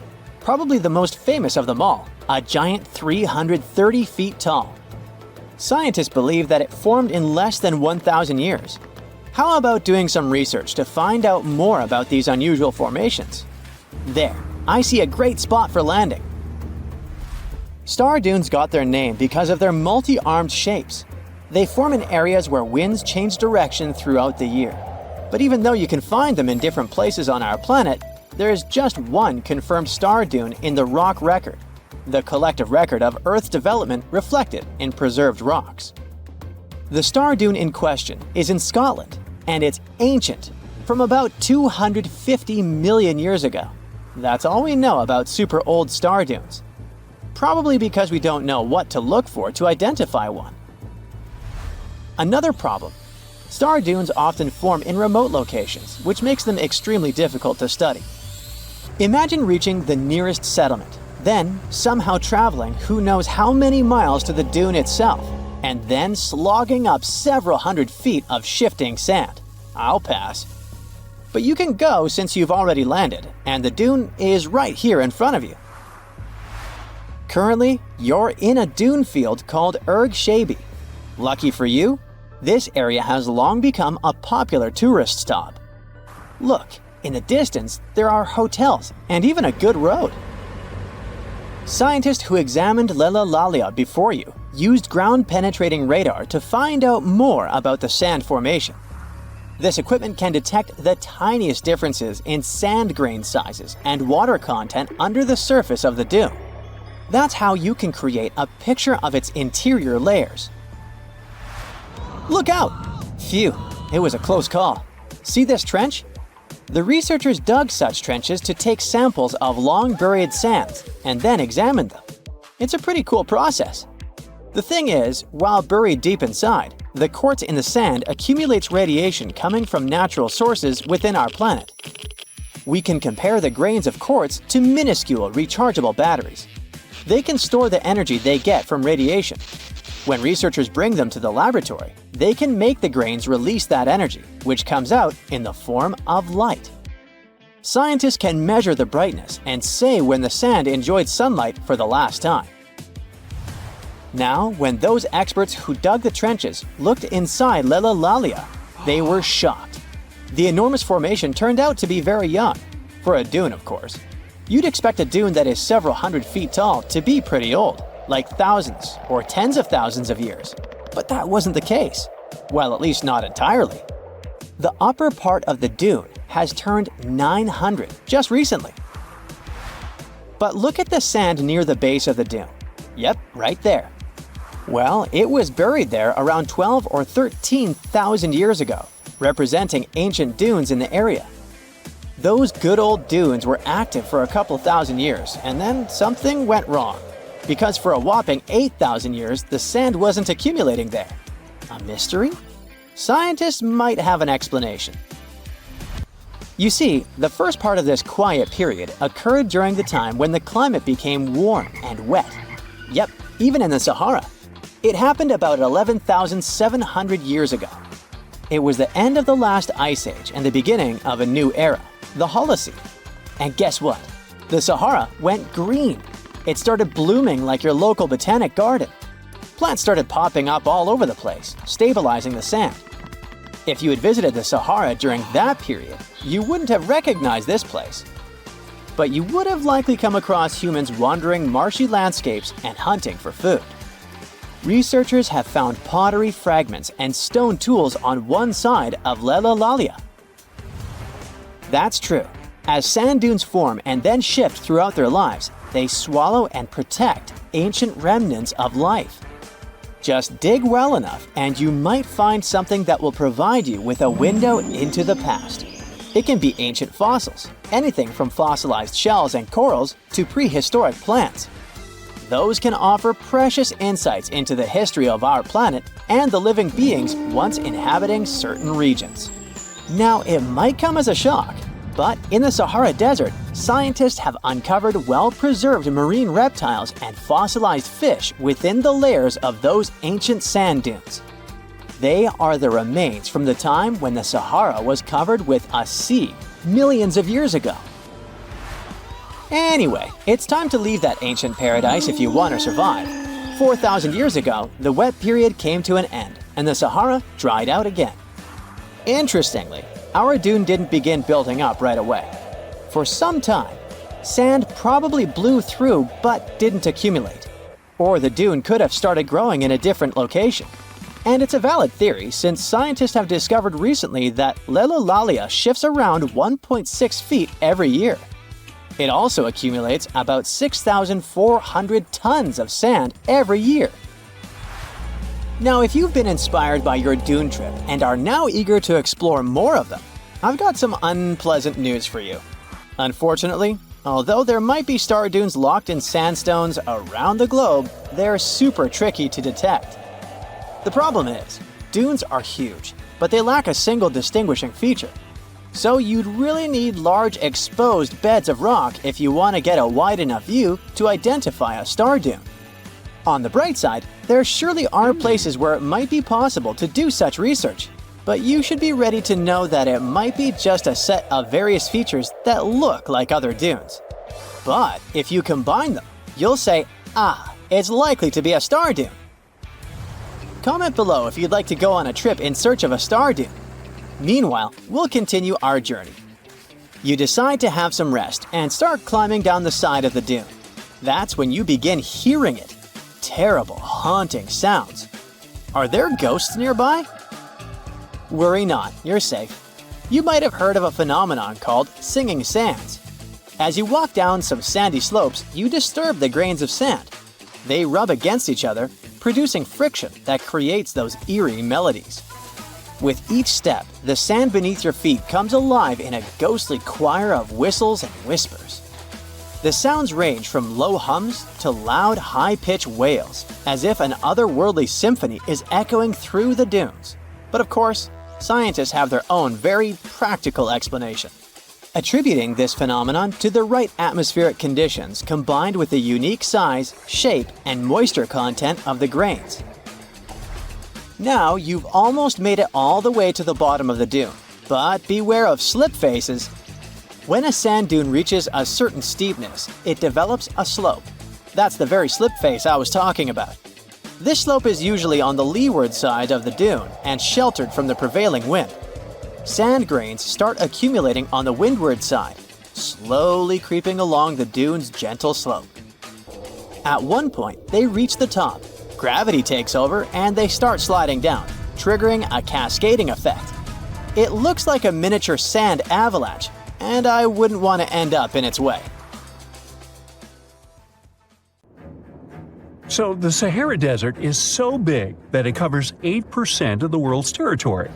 probably the most famous of them all, a giant 330 feet tall. Scientists believe that it formed in less than 1,000 years. How about doing some research to find out more about these unusual formations? There, I see a great spot for landing. Star dunes got their name because of their multi-armed shapes. They form in areas where winds change direction throughout the year. But even though you can find them in different places on our planet, there is just one confirmed star dune in the rock record, the collective record of Earth's development reflected in preserved rocks. The star dune in question is in Scotland, and it's ancient, from about 250 million years ago. That's all we know about super old star dunes. Probably because we don't know what to look for to identify one. Another problem: star dunes often form in remote locations, which makes them extremely difficult to study. Imagine reaching the nearest settlement, then somehow traveling who knows how many miles to the dune itself, and then slogging up several hundred feet of shifting sand. I'll pass. But you can go since you've already landed, and the dune is right here in front of you. Currently, you're in a dune field called Erg Shabi. Lucky for you, this area has long become a popular tourist stop. Look, in the distance, there are hotels and even a good road. Scientists who examined Lella Lalia before you used ground-penetrating radar to find out more about the sand formation. This equipment can detect the tiniest differences in sand grain sizes and water content under the surface of the dune. That's how you can create a picture of its interior layers. Look out! Phew, it was a close call. See this trench? The researchers dug such trenches to take samples of long-buried sands and then examined them. It's a pretty cool process. The thing is, while buried deep inside, the quartz in the sand accumulates radiation coming from natural sources within our planet. We can compare the grains of quartz to minuscule rechargeable batteries. They can store the energy they get from radiation. When researchers bring them to the laboratory, they can make the grains release that energy, which comes out in the form of light. Scientists can measure the brightness and say when the sand enjoyed sunlight for the last time. Now, when those experts who dug the trenches looked inside Lella Lalia, they were shocked. The enormous formation turned out to be very young, for a dune, of course. You'd expect a dune that is several hundred feet tall to be pretty old, like thousands or tens of thousands of years. But that wasn't the case. Well, at least not entirely. The upper part of the dune has turned 900 just recently. But look at the sand near the base of the dune. Yep, right there. Well, it was buried there around 12 or 13,000 years ago, representing ancient dunes in the area. Those good old dunes were active for a couple thousand years, and then something went wrong. Because for a whopping 8,000 years, the sand wasn't accumulating there. A mystery? Scientists might have an explanation. You see, the first part of this quiet period occurred during the time when the climate became warm and wet. Yep, even in the Sahara. It happened about 11,700 years ago. It was the end of the last ice age and the beginning of a new era, the Holocene. And guess what? The Sahara went green. It started blooming like your local botanic garden. Plants started popping up all over the place, stabilizing the sand. If you had visited the Sahara during that period, you wouldn't have recognized this place. But you would have likely come across humans wandering marshy landscapes and hunting for food. researchers have found pottery fragments and stone tools on one side of Lelalalia. That's true. As sand dunes form and then shift throughout their lives, they swallow and protect ancient remnants of life. Just dig well enough and you might find something that will provide you with a window into the past. It can be ancient fossils, anything from fossilized shells and corals to prehistoric plants. Those can offer precious insights into the history of our planet and the living beings once inhabiting certain regions. Now, it might come as a shock, but in the Sahara Desert, scientists have uncovered well-preserved marine reptiles and fossilized fish within the layers of those ancient sand dunes. They are the remains from the time when the Sahara was covered with a sea millions of years ago. Anyway, it's time to leave that ancient paradise if you want to survive. 4,000 years ago, the wet period came to an end, and the Sahara dried out again. Interestingly, our dune didn't begin building up right away. For some time, sand probably blew through but didn't accumulate. Or the dune could have started growing in a different location. And it's a valid theory since scientists have discovered recently that Lelalalia shifts around 1.6 feet every year. It also accumulates about 6,400 tons of sand every year. Now, if you've been inspired by your dune trip and are now eager to explore more of them, I've got some unpleasant news for you. Unfortunately, although there might be star dunes locked in sandstones around the globe, they're super tricky to detect. The problem is, dunes are huge, but they lack a single distinguishing feature. So you'd really need large exposed beds of rock if you want to get a wide enough view to identify a star dune. On the bright side, there surely are places where it might be possible to do such research, but you should be ready to know that it might be just a set of various features that look like other dunes. But if you combine them, you'll say, it's likely to be a star dune. Comment below if you'd like to go on a trip in search of a star dune. Meanwhile, we'll continue our journey. You decide to have some rest and start climbing down the side of the dune. That's when you begin hearing it. Terrible, haunting sounds. Are there ghosts nearby? Worry not, you're safe. You might have heard of a phenomenon called singing sands. As you walk down some sandy slopes, you disturb the grains of sand. They rub against each other, producing friction that creates those eerie melodies. With each step, the sand beneath your feet comes alive in a ghostly choir of whistles and whispers. The sounds range from low hums to loud, high-pitched wails, as if an otherworldly symphony is echoing through the dunes. But of course, scientists have their own very practical explanation, attributing this phenomenon to the right atmospheric conditions combined with the unique size, shape, and moisture content of the grains. Now you've almost made it all the way to the bottom of the dune, but beware of slip faces. When a sand dune reaches a certain steepness, it develops a slope. That's the very slip face I was talking about. This slope is usually on the leeward side of the dune and sheltered from the prevailing wind. Sand grains start accumulating on the windward side, slowly creeping along the dune's gentle slope. At one point, they reach the top. Gravity takes over and they start sliding down, triggering a cascading effect. It looks like a miniature sand avalanche, and I wouldn't want to end up in its way. So the Sahara Desert is so big that it covers 8% of the world's territory.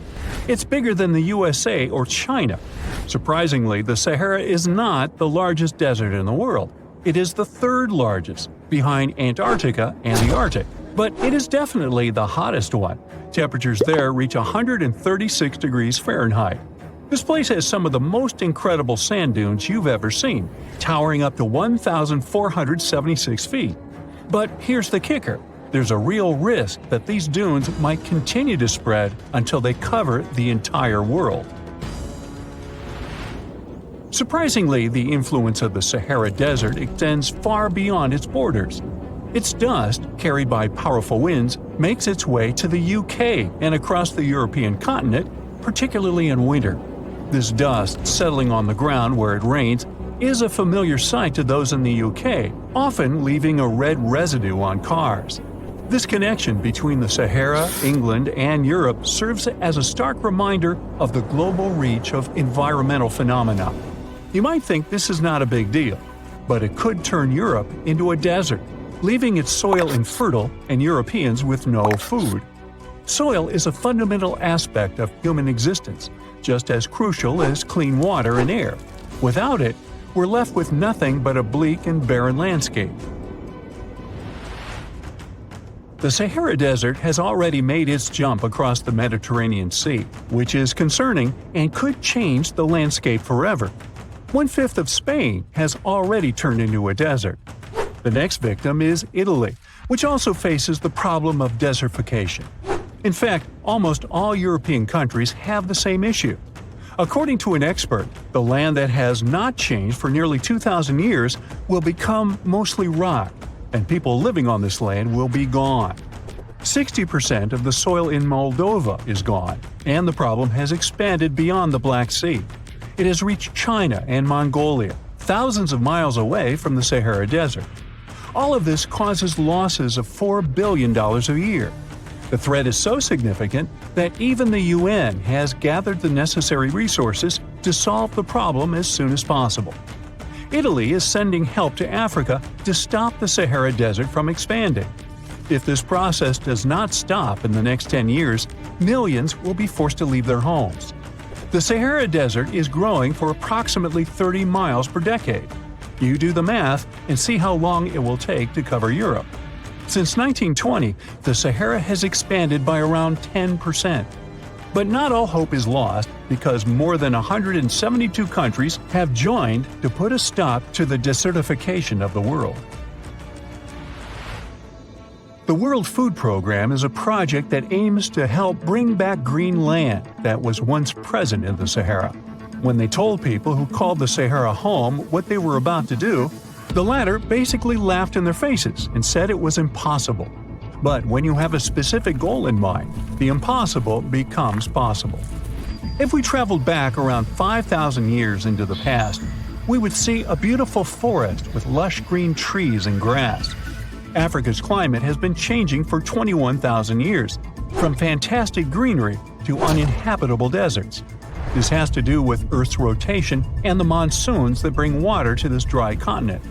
It's bigger than the USA or China. Surprisingly, the Sahara is not the largest desert in the world. It is the third largest, behind Antarctica and the Arctic. But it is definitely the hottest one. Temperatures there reach 136 degrees Fahrenheit. This place has some of the most incredible sand dunes you've ever seen, towering up to 1,476 feet. But here's the kicker. There's a real risk that these dunes might continue to spread until they cover the entire world. Surprisingly, the influence of the Sahara Desert extends far beyond its borders. Its dust, carried by powerful winds, makes its way to the UK and across the European continent, particularly in winter. This dust settling on the ground where it rains is a familiar sight to those in the UK, often leaving a red residue on cars. This connection between the Sahara, England, and Europe serves as a stark reminder of the global reach of environmental phenomena. You might think this is not a big deal, but it could turn Europe into a desert, leaving its soil infertile and Europeans with no food. Soil is a fundamental aspect of human existence, just as crucial as clean water and air. Without it, we're left with nothing but a bleak and barren landscape. The Sahara Desert has already made its jump across the Mediterranean Sea, which is concerning and could change the landscape forever. 1/5 of Spain has already turned into a desert. The next victim is Italy, which also faces the problem of desertification. In fact, almost all European countries have the same issue. According to an expert, the land that has not changed for nearly 2,000 years will become mostly rock, and people living on this land will be gone. 60% of the soil in Moldova is gone, and the problem has expanded beyond the Black Sea. It has reached China and Mongolia, thousands of miles away from the Sahara Desert. All of this causes losses of $4 billion a year. The threat is so significant that even the UN has gathered the necessary resources to solve the problem as soon as possible. Italy is sending help to Africa to stop the Sahara Desert from expanding. If this process does not stop in the next 10 years, millions will be forced to leave their homes. The Sahara Desert is growing for approximately 30 miles per decade. You do the math and see how long it will take to cover Europe. Since 1920, the Sahara has expanded by around 10%. But not all hope is lost because more than 172 countries have joined to put a stop to the desertification of the world. The World Food Program is a project that aims to help bring back green land that was once present in the Sahara. When they told people who called the Sahara home what they were about to do, the latter basically laughed in their faces and said it was impossible. But when you have a specific goal in mind, the impossible becomes possible. If we traveled back around 5,000 years into the past, we would see a beautiful forest with lush green trees and grass. Africa's climate has been changing for 21,000 years, from fantastic greenery to uninhabitable deserts. This has to do with Earth's rotation and the monsoons that bring water to this dry continent.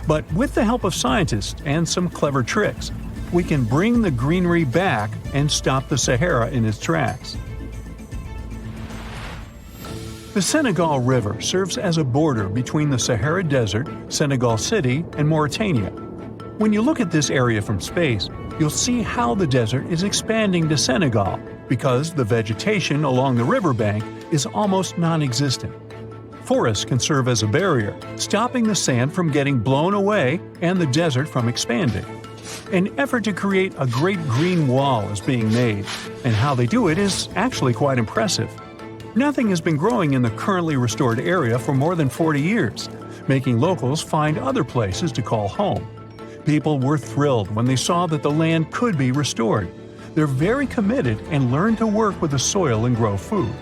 But with the help of scientists and some clever tricks, we can bring the greenery back and stop the Sahara in its tracks. The Senegal River serves as a border between the Sahara Desert, Senegal City, and Mauritania. When you look at this area from space, you'll see how the desert is expanding to Senegal because the vegetation along the riverbank is almost non-existent. Forests can serve as a barrier, stopping the sand from getting blown away and the desert from expanding. An effort to create a great green wall is being made, and how they do it is actually quite impressive. Nothing has been growing in the currently restored area for more than 40 years, making locals find other places to call home. People were thrilled when they saw that the land could be restored. They're very committed and learn to work with the soil and grow food.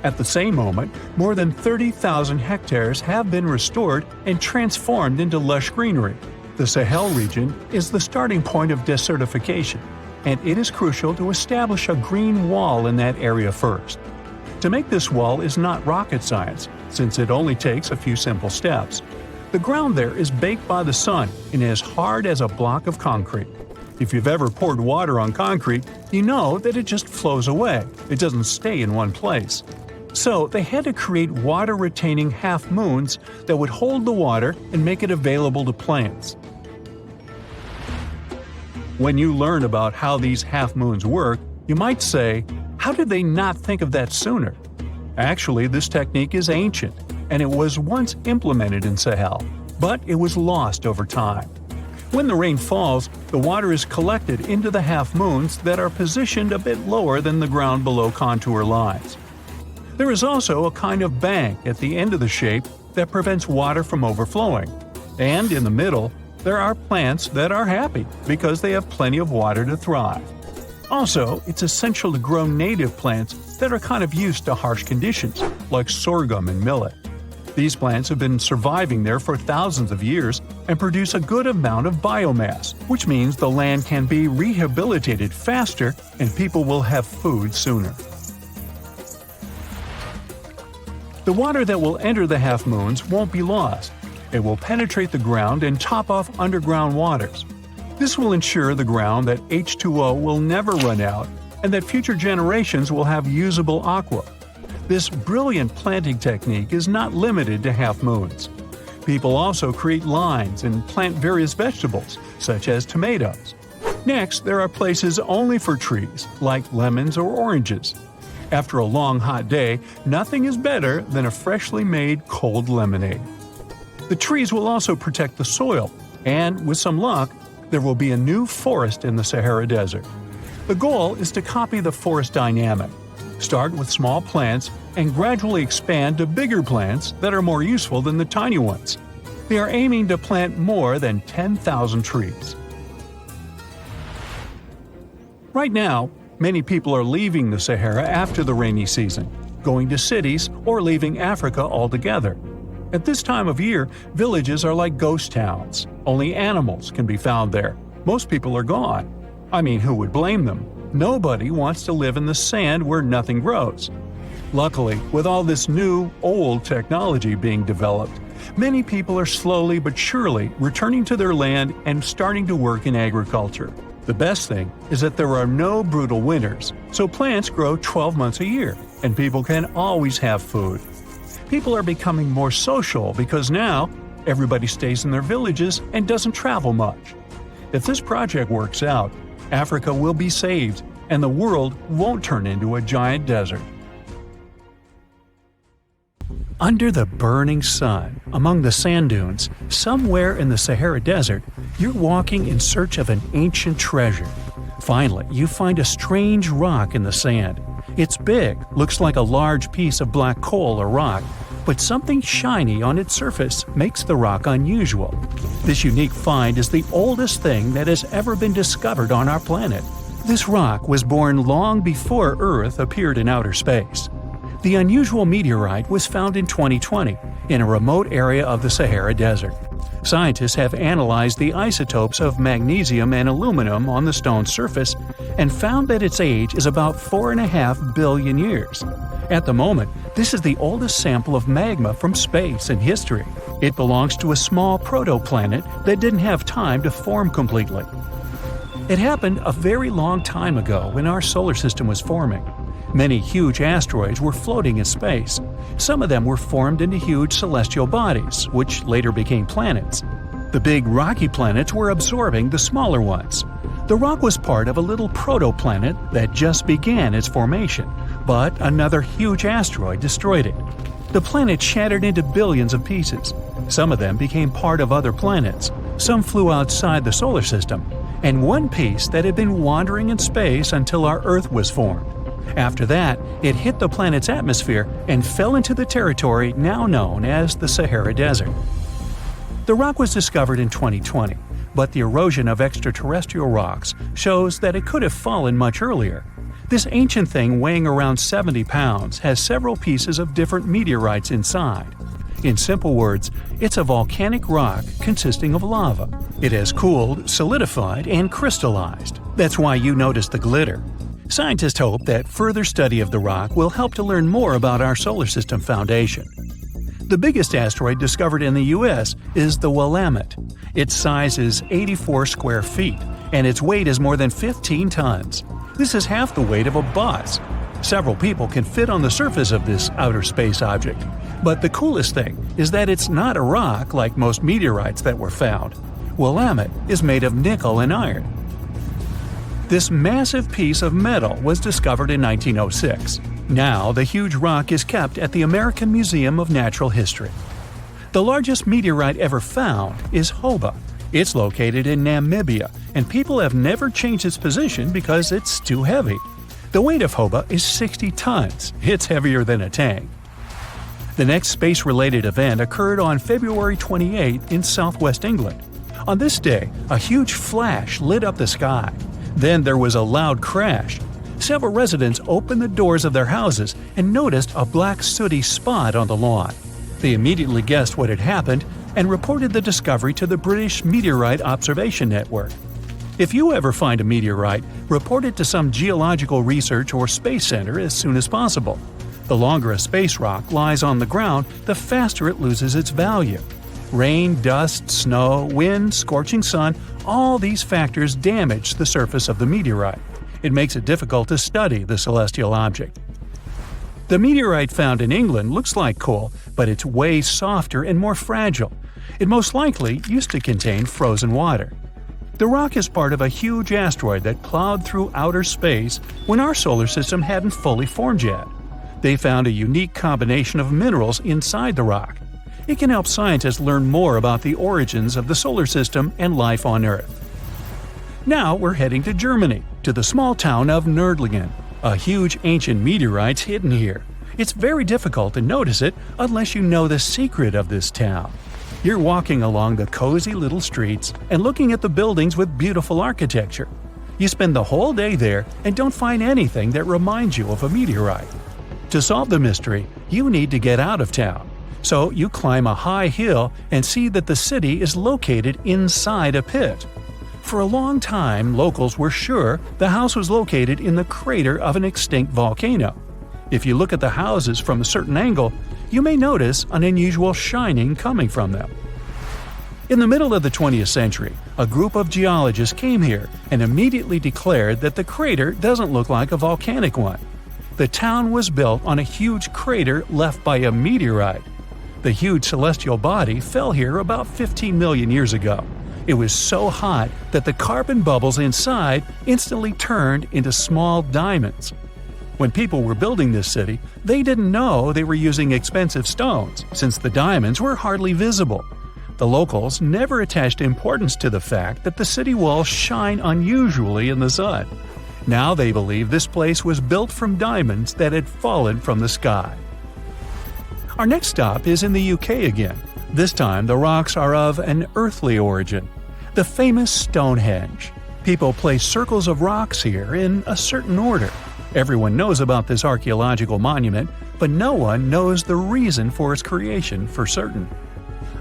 At the same moment, more than 30,000 hectares have been restored and transformed into lush greenery. The Sahel region is the starting point of desertification, and it is crucial to establish a green wall in that area first. To make this wall is not rocket science, since it only takes a few simple steps. The ground there is baked by the sun and is hard as a block of concrete. If you've ever poured water on concrete, you know that it just flows away. It doesn't stay in one place. So they had to create water-retaining half-moons that would hold the water and make it available to plants. When you learn about how these half-moons work, you might say, how did they not think of that sooner? Actually, this technique is ancient, and it was once implemented in Sahel, but it was lost over time. When the rain falls, the water is collected into the half-moons that are positioned a bit lower than the ground below contour lines. There is also a kind of bank at the end of the shape that prevents water from overflowing. And in the middle, there are plants that are happy because they have plenty of water to thrive. Also, it's essential to grow native plants that are kind of used to harsh conditions, like sorghum and millet. These plants have been surviving there for thousands of years, and produce a good amount of biomass, which means the land can be rehabilitated faster and people will have food sooner. The water that will enter the half-moons won't be lost. It will penetrate the ground and top off underground waters. This will ensure the ground that H2O will never run out and that future generations will have usable aqua. This brilliant planting technique is not limited to half-moons. People also create lines and plant various vegetables, such as tomatoes. Next, there are places only for trees, like lemons or oranges. After a long hot day, nothing is better than a freshly made cold lemonade. The trees will also protect the soil, and with some luck, there will be a new forest in the Sahara Desert. The goal is to copy the forest dynamic. Start with small plants and gradually expand to bigger plants that are more useful than the tiny ones. They are aiming to plant more than 10,000 trees. Right now, many people are leaving the Sahara after the rainy season, going to cities or leaving Africa altogether. At this time of year, villages are like ghost towns. Only animals can be found there. Most people are gone. I mean, who would blame them? Nobody wants to live in the sand where nothing grows. Luckily, with all this new, old technology being developed, many people are slowly but surely returning to their land and starting to work in agriculture. The best thing is that there are no brutal winters, so plants grow 12 months a year, and people can always have food. People are becoming more social because now everybody stays in their villages and doesn't travel much. If this project works out, Africa will be saved, and the world won't turn into a giant desert. Under the burning sun, among the sand dunes, somewhere in the Sahara Desert, you're walking in search of an ancient treasure. Finally, you find a strange rock in the sand. It's big, looks like a large piece of black coal or rock, but something shiny on its surface makes the rock unusual. This unique find is the oldest thing that has ever been discovered on our planet. This rock was born long before Earth appeared in outer space. The unusual meteorite was found in 2020 in a remote area of the Sahara Desert. Scientists have analyzed the isotopes of magnesium and aluminum on the stone's surface and found that its age is about 4.5 billion years. At the moment, this is the oldest sample of magma from space in history. It belongs to a small protoplanet that didn't have time to form completely. It happened a very long time ago when our solar system was forming. Many huge asteroids were floating in space. Some of them were formed into huge celestial bodies, which later became planets. The big rocky planets were absorbing the smaller ones. The rock was part of a little protoplanet that just began its formation, but another huge asteroid destroyed it. The planet shattered into billions of pieces. Some of them became part of other planets. Some flew outside the solar system, and one piece that had been wandering in space until our Earth was formed. After that, it hit the planet's atmosphere and fell into the territory now known as the Sahara Desert. The rock was discovered in 2020, but the erosion of extraterrestrial rocks shows that it could have fallen much earlier. This ancient thing weighing around 70 pounds has several pieces of different meteorites inside. In simple words, it's a volcanic rock consisting of lava. It has cooled, solidified, and crystallized. That's why you notice the glitter. Scientists hope that further study of the rock will help to learn more about our solar system foundation. The biggest asteroid discovered in the U.S. is the Willamette. Its size is 84 square feet, and its weight is more than 15 tons. This is half the weight of a bus. Several people can fit on the surface of this outer space object. But the coolest thing is that it's not a rock like most meteorites that were found. Willamette is made of nickel and iron. This massive piece of metal was discovered in 1906. Now, the huge rock is kept at the American Museum of Natural History. The largest meteorite ever found is Hoba. It's located in Namibia, and people have never changed its position because it's too heavy. The weight of Hoba is 60 tons. It's heavier than a tank. The next space-related event occurred on February 28 in southwest England. On this day, a huge flash lit up the sky. Then there was a loud crash. Several residents opened the doors of their houses and noticed a black sooty spot on the lawn. They immediately guessed what had happened and reported the discovery to the British Meteorite Observation Network. If you ever find a meteorite, report it to some geological research or space center as soon as possible. The longer a space rock lies on the ground, the faster it loses its value. Rain, dust, snow, wind, scorching sun, all these factors damage the surface of the meteorite. It makes it difficult to study the celestial object. The meteorite found in England looks like coal, but it's way softer and more fragile. It most likely used to contain frozen water. The rock is part of a huge asteroid that plowed through outer space when our solar system hadn't fully formed yet. They found a unique combination of minerals inside the rock. It can help scientists learn more about the origins of the solar system and life on Earth. Now we're heading to Germany, to the small town of Nördlingen. A huge ancient meteorite's hidden here. It's very difficult to notice it unless you know the secret of this town. You're walking along the cozy little streets and looking at the buildings with beautiful architecture. You spend the whole day there and don't find anything that reminds you of a meteorite. To solve the mystery, you need to get out of town. So you climb a high hill and see that the city is located inside a pit. For a long time, locals were sure the house was located in the crater of an extinct volcano. If you look at the houses from a certain angle, you may notice an unusual shining coming from them. In the middle of the 20th century, a group of geologists came here and immediately declared that the crater doesn't look like a volcanic one. The town was built on a huge crater left by a meteorite. The huge celestial body fell here about 15 million years ago. It was so hot that the carbon bubbles inside instantly turned into small diamonds. When people were building this city, they didn't know they were using expensive stones, since the diamonds were hardly visible. The locals never attached importance to the fact that the city walls shine unusually in the sun. Now they believe this place was built from diamonds that had fallen from the sky. Our next stop is in the UK again. This time the rocks are of an earthly origin. The famous Stonehenge. People place circles of rocks here in a certain order. Everyone knows about this archaeological monument, but no one knows the reason for its creation for certain.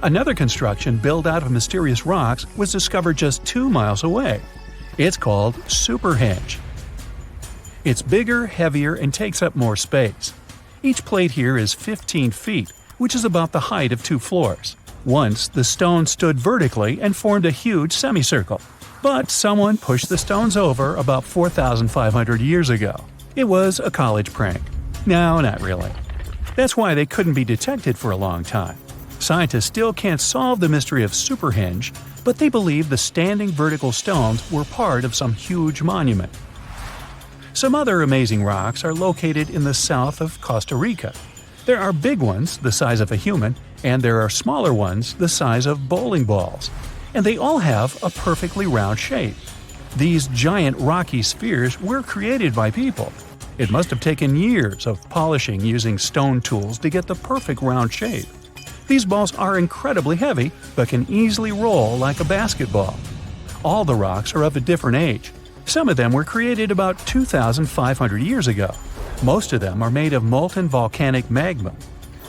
Another construction built out of mysterious rocks was discovered just 2 miles away. It's called Superhenge. It's bigger, heavier, and takes up more space. Each plate here is 15 feet, which is about the height of 2 floors. Once, the stone stood vertically and formed a huge semicircle. But someone pushed the stones over about 4,500 years ago. It was a college prank. No, not really. That's why they couldn't be detected for a long time. Scientists still can't solve the mystery of Superhenge, but they believe the standing vertical stones were part of some huge monument. Some other amazing rocks are located in the south of Costa Rica. There are big ones, the size of a human, and there are smaller ones, the size of bowling balls. And they all have a perfectly round shape. These giant rocky spheres were created by people. It must have taken years of polishing using stone tools to get the perfect round shape. These balls are incredibly heavy, but can easily roll like a basketball. All the rocks are of a different age. Some of them were created about 2,500 years ago. Most of them are made of molten volcanic magma.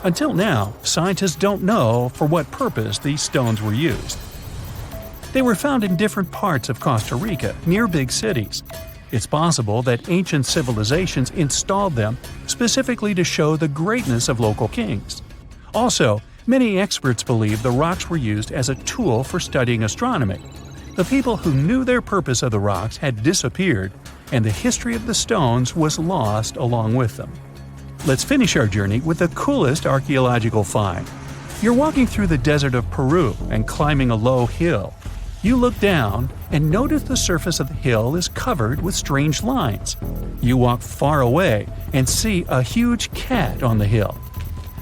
Until now, scientists don't know for what purpose these stones were used. They were found in different parts of Costa Rica, near big cities. It's possible that ancient civilizations installed them specifically to show the greatness of local kings. Also, many experts believe the rocks were used as a tool for studying astronomy. The people who knew their purpose of the rocks had disappeared, and the history of the stones was lost along with them. Let's finish our journey with the coolest archaeological find. You're walking through the desert of Peru and climbing a low hill. You look down and notice the surface of the hill is covered with strange lines. You walk far away and see a huge cat on the hill.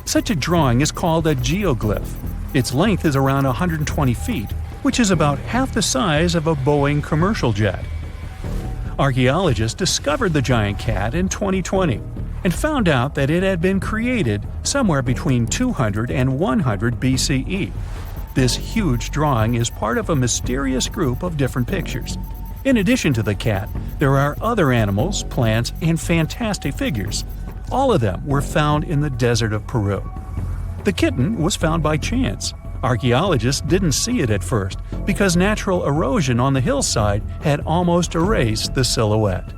Such a drawing is called a geoglyph. Its length is around 120 feet, which is about half the size of a Boeing commercial jet. Archaeologists discovered the giant cat in 2020 and found out that it had been created somewhere between 200 and 100 BCE. This huge drawing is part of a mysterious group of different pictures. In addition to the cat, there are other animals, plants, and fantastic figures. All of them were found in the desert of Peru. The kitten was found by chance. Archaeologists didn't see it at first because natural erosion on the hillside had almost erased the silhouette.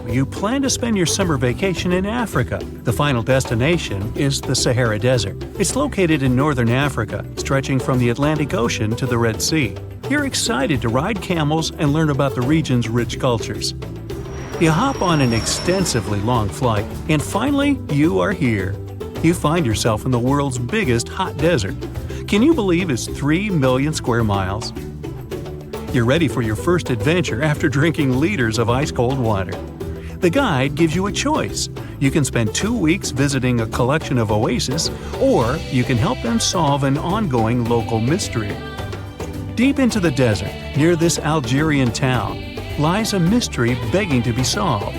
You plan to spend your summer vacation in Africa. The final destination is the Sahara Desert. It's located in northern Africa, stretching from the Atlantic Ocean to the Red Sea. You're excited to ride camels and learn about the region's rich cultures. You hop on an extensively long flight, and finally, you are here. You find yourself in the world's biggest hot desert. Can you believe it's 3 million square miles? You're ready for your first adventure after drinking liters of ice-cold water. The guide gives you a choice. You can spend 2 weeks visiting a collection of oases, or you can help them solve an ongoing local mystery. Deep into the desert, near this Algerian town, lies a mystery begging to be solved.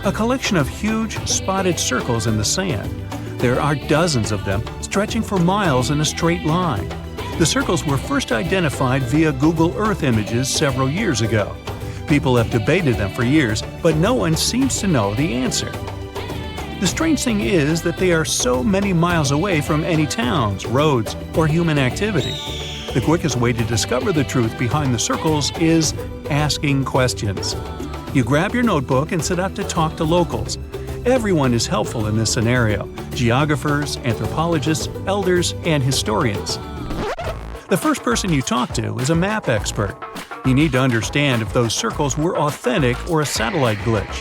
A collection of huge, spotted circles in the sand. There are dozens of them, stretching for miles in a straight line. The circles were first identified via Google Earth images several years ago. People have debated them for years, but no one seems to know the answer. The strange thing is that they are so many miles away from any towns, roads, or human activity. The quickest way to discover the truth behind the circles is asking questions. You grab your notebook and set out to talk to locals. Everyone is helpful in this scenario: geographers, anthropologists, elders, and historians. The first person you talk to is a map expert. You need to understand if those circles were authentic or a satellite glitch.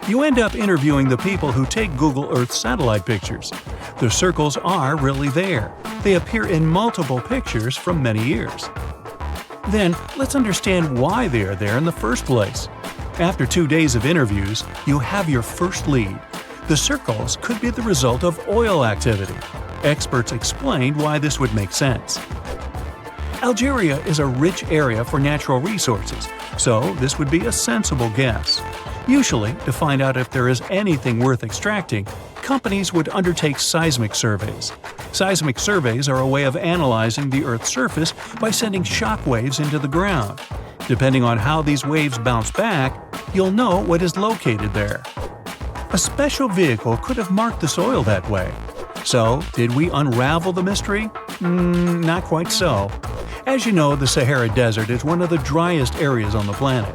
You end up interviewing the people who take Google Earth satellite pictures. The circles are really there. They appear in multiple pictures from many years. Then, let's understand why they are there in the first place. After 2 days of interviews, you have your first lead. The circles could be the result of oil activity. Experts explained why this would make sense. Algeria is a rich area for natural resources, so this would be a sensible guess. Usually, to find out if there is anything worth extracting, companies would undertake seismic surveys. Seismic surveys are a way of analyzing the Earth's surface by sending shock waves into the ground. Depending on how these waves bounce back, you'll know what is located there. A special vehicle could have marked the soil that way. So, did we unravel the mystery? Not quite so. As you know, the Sahara Desert is one of the driest areas on the planet.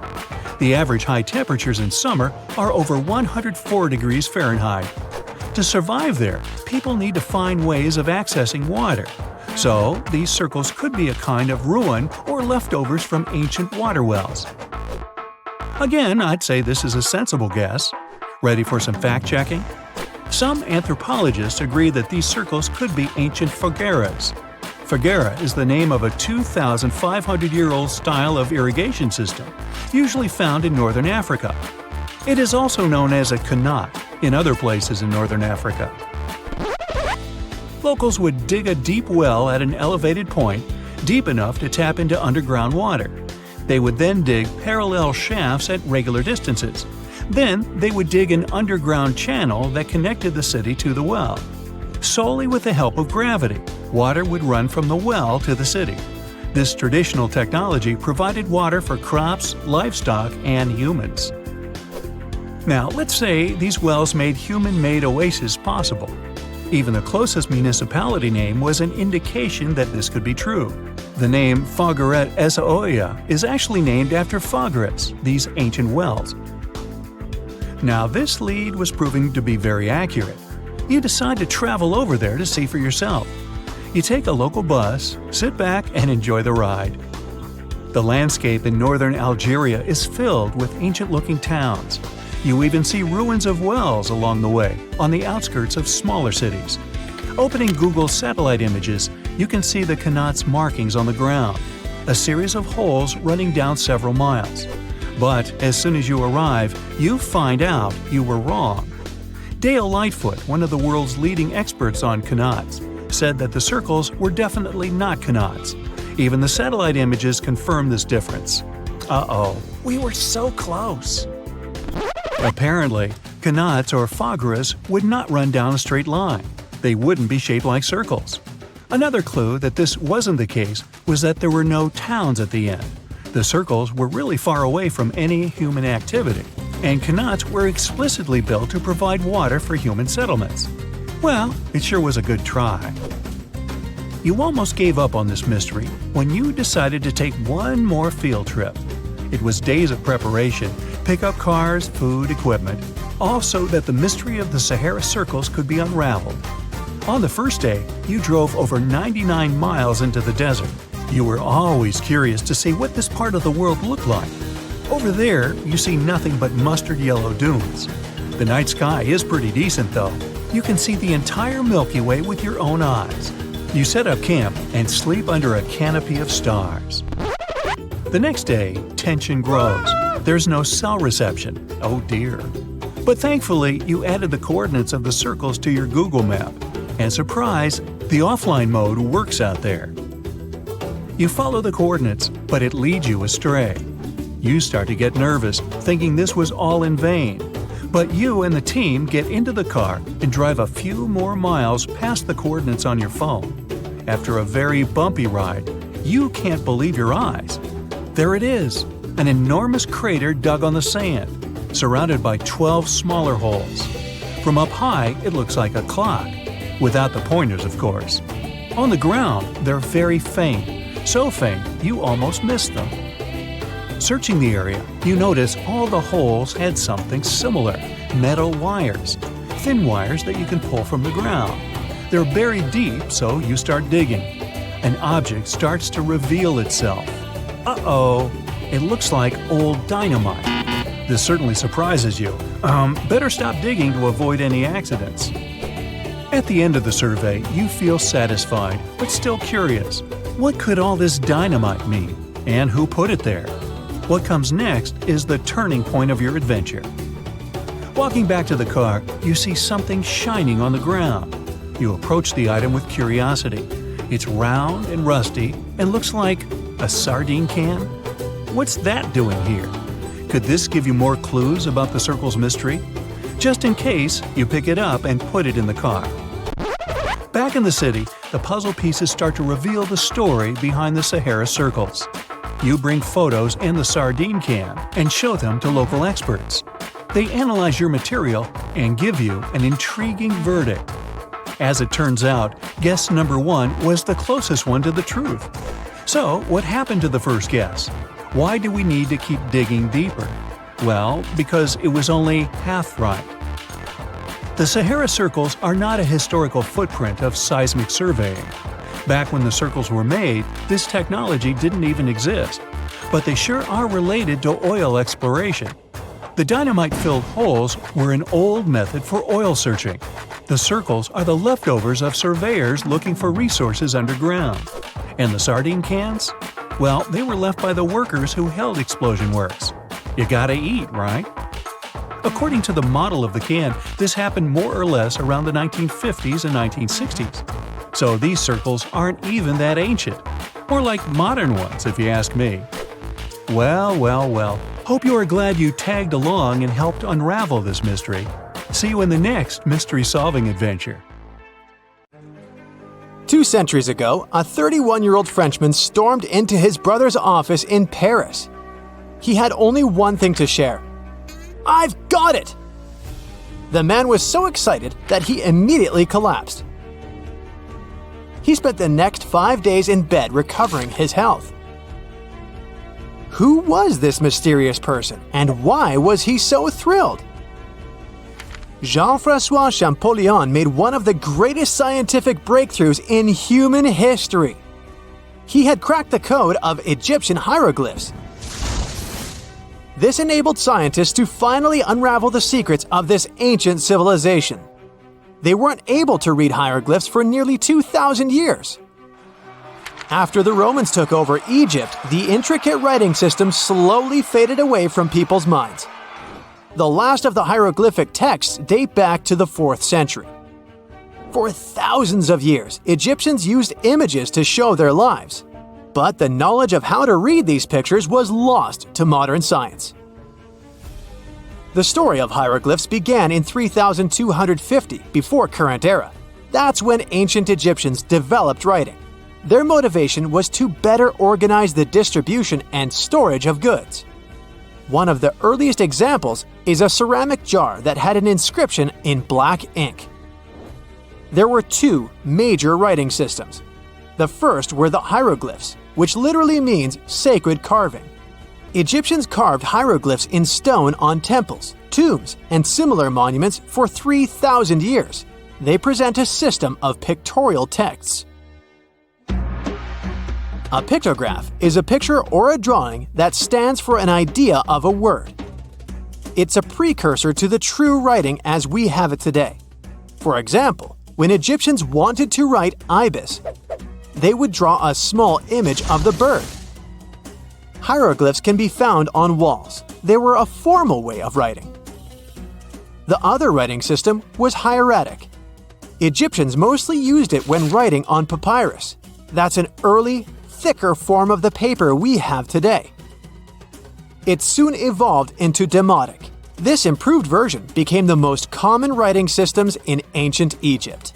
The average high temperatures in summer are over 104 degrees Fahrenheit. To survive there, people need to find ways of accessing water. So, these circles could be a kind of ruin or leftovers from ancient water wells. Again, I'd say this is a sensible guess. Ready for some fact-checking? Some anthropologists agree that these circles could be ancient fogueras. Foguera is the name of a 2,500-year-old style of irrigation system, usually found in northern Africa. It is also known as a qanat in other places in northern Africa. Locals would dig a deep well at an elevated point, deep enough to tap into underground water. They would then dig parallel shafts at regular distances. Then they would dig an underground channel that connected the city to the well. Solely with the help of gravity, water would run from the well to the city. This traditional technology provided water for crops, livestock, and humans. Now, let's say these wells made human-made oases possible. Even the closest municipality name was an indication that this could be true. The name Fogueret Essaouira is actually named after Foguerets, these ancient wells. Now, this lead was proving to be very accurate. You decide to travel over there to see for yourself. You take a local bus, sit back, and enjoy the ride. The landscape in northern Algeria is filled with ancient-looking towns. You even see ruins of wells along the way, on the outskirts of smaller cities. Opening Google satellite images, you can see the qanat's markings on the ground, a series of holes running down several miles. But as soon as you arrive, you find out you were wrong. Dale Lightfoot, one of the world's leading experts on qanats, said that the circles were definitely not qanats. Even the satellite images confirm this difference. Uh-oh, we were so close! Apparently, qanats or fogueras would not run down a straight line. They wouldn't be shaped like circles. Another clue that this wasn't the case was that there were no towns at the end. The circles were really far away from any human activity, and qanats were explicitly built to provide water for human settlements. Well, it sure was a good try. You almost gave up on this mystery when you decided to take one more field trip. It was days of preparation, pick up cars, food, equipment, all so that the mystery of the Sahara Circles could be unraveled. On the first day, you drove over 99 miles into the desert. You were always curious to see what this part of the world looked like. Over there, you see nothing but mustard yellow dunes. The night sky is pretty decent though. You can see the entire Milky Way with your own eyes. You set up camp and sleep under a canopy of stars. The next day, tension grows. There's no cell reception. Oh dear. But thankfully, you added the coordinates of the circles to your Google map. And surprise, the offline mode works out there. You follow the coordinates, but it leads you astray. You start to get nervous, thinking this was all in vain. But you and the team get into the car and drive a few more miles past the coordinates on your phone. After a very bumpy ride, you can't believe your eyes. There it is, an enormous crater dug on the sand, surrounded by 12 smaller holes. From up high, it looks like a clock, without the pointers, of course. On the ground, they're very faint, so faint you almost miss them. Searching the area, you notice all the holes had something similar, metal wires, thin wires that you can pull from the ground. They're buried deep, so you start digging. An object starts to reveal itself. Uh-oh, it looks like old dynamite. This certainly surprises you. Better stop digging to avoid any accidents. At the end of the survey, you feel satisfied, but still curious. What could all this dynamite mean? And who put it there? What comes next is the turning point of your adventure. Walking back to the car, you see something shining on the ground. You approach the item with curiosity. It's round and rusty and looks like a sardine can? What's that doing here? Could this give you more clues about the circle's mystery? Just in case, you pick it up and put it in the car. Back in the city, the puzzle pieces start to reveal the story behind the Sahara Circles. You bring photos and the sardine can and show them to local experts. They analyze your material and give you an intriguing verdict. As it turns out, guess number 1 was the closest one to the truth. So, what happened to the first guess? Why do we need to keep digging deeper? Well, because it was only half right. The Sahara Circles are not a historical footprint of seismic surveying. Back when the circles were made, this technology didn't even exist. But they sure are related to oil exploration. The dynamite-filled holes were an old method for oil searching. The circles are the leftovers of surveyors looking for resources underground. And the sardine cans? Well, they were left by the workers who held explosion works. You gotta eat, right? According to the model of the can, this happened more or less around the 1950s and 1960s. So these circles aren't even that ancient. More like modern ones, if you ask me. Well. Hope you are glad you tagged along and helped unravel this mystery. See you in the next mystery-solving adventure. 2 centuries ago, a 31-year-old Frenchman stormed into his brother's office in Paris. He had only one thing to share. "I've got it!" The man was so excited that he immediately collapsed. He spent the next 5 days in bed recovering his health. Who was this mysterious person, and why was he so thrilled? Jean-François Champollion made one of the greatest scientific breakthroughs in human history. He had cracked the code of Egyptian hieroglyphs. This enabled scientists to finally unravel the secrets of this ancient civilization. They weren't able to read hieroglyphs for nearly 2,000 years. After the Romans took over Egypt, the intricate writing system slowly faded away from people's minds. The last of the hieroglyphic texts date back to the 4th century. For thousands of years, Egyptians used images to show their lives. But the knowledge of how to read these pictures was lost to modern science. The story of hieroglyphs began in 3250 before current era. That's when ancient Egyptians developed writing. Their motivation was to better organize the distribution and storage of goods. One of the earliest examples is a ceramic jar that had an inscription in black ink. There were 2 major writing systems. The first were the hieroglyphs, which literally means sacred carving. Egyptians carved hieroglyphs in stone on temples, tombs, and similar monuments for 3,000 years. They present a system of pictorial texts. A pictograph is a picture or a drawing that stands for an idea of a word. It's a precursor to the true writing as we have it today. For example, when Egyptians wanted to write ibis, they would draw a small image of the bird. Hieroglyphs can be found on walls. They were a formal way of writing. The other writing system was hieratic. Egyptians mostly used it when writing on papyrus. That's an early, thicker form of the paper we have today. It soon evolved into demotic. This improved version became the most common writing systems in ancient Egypt.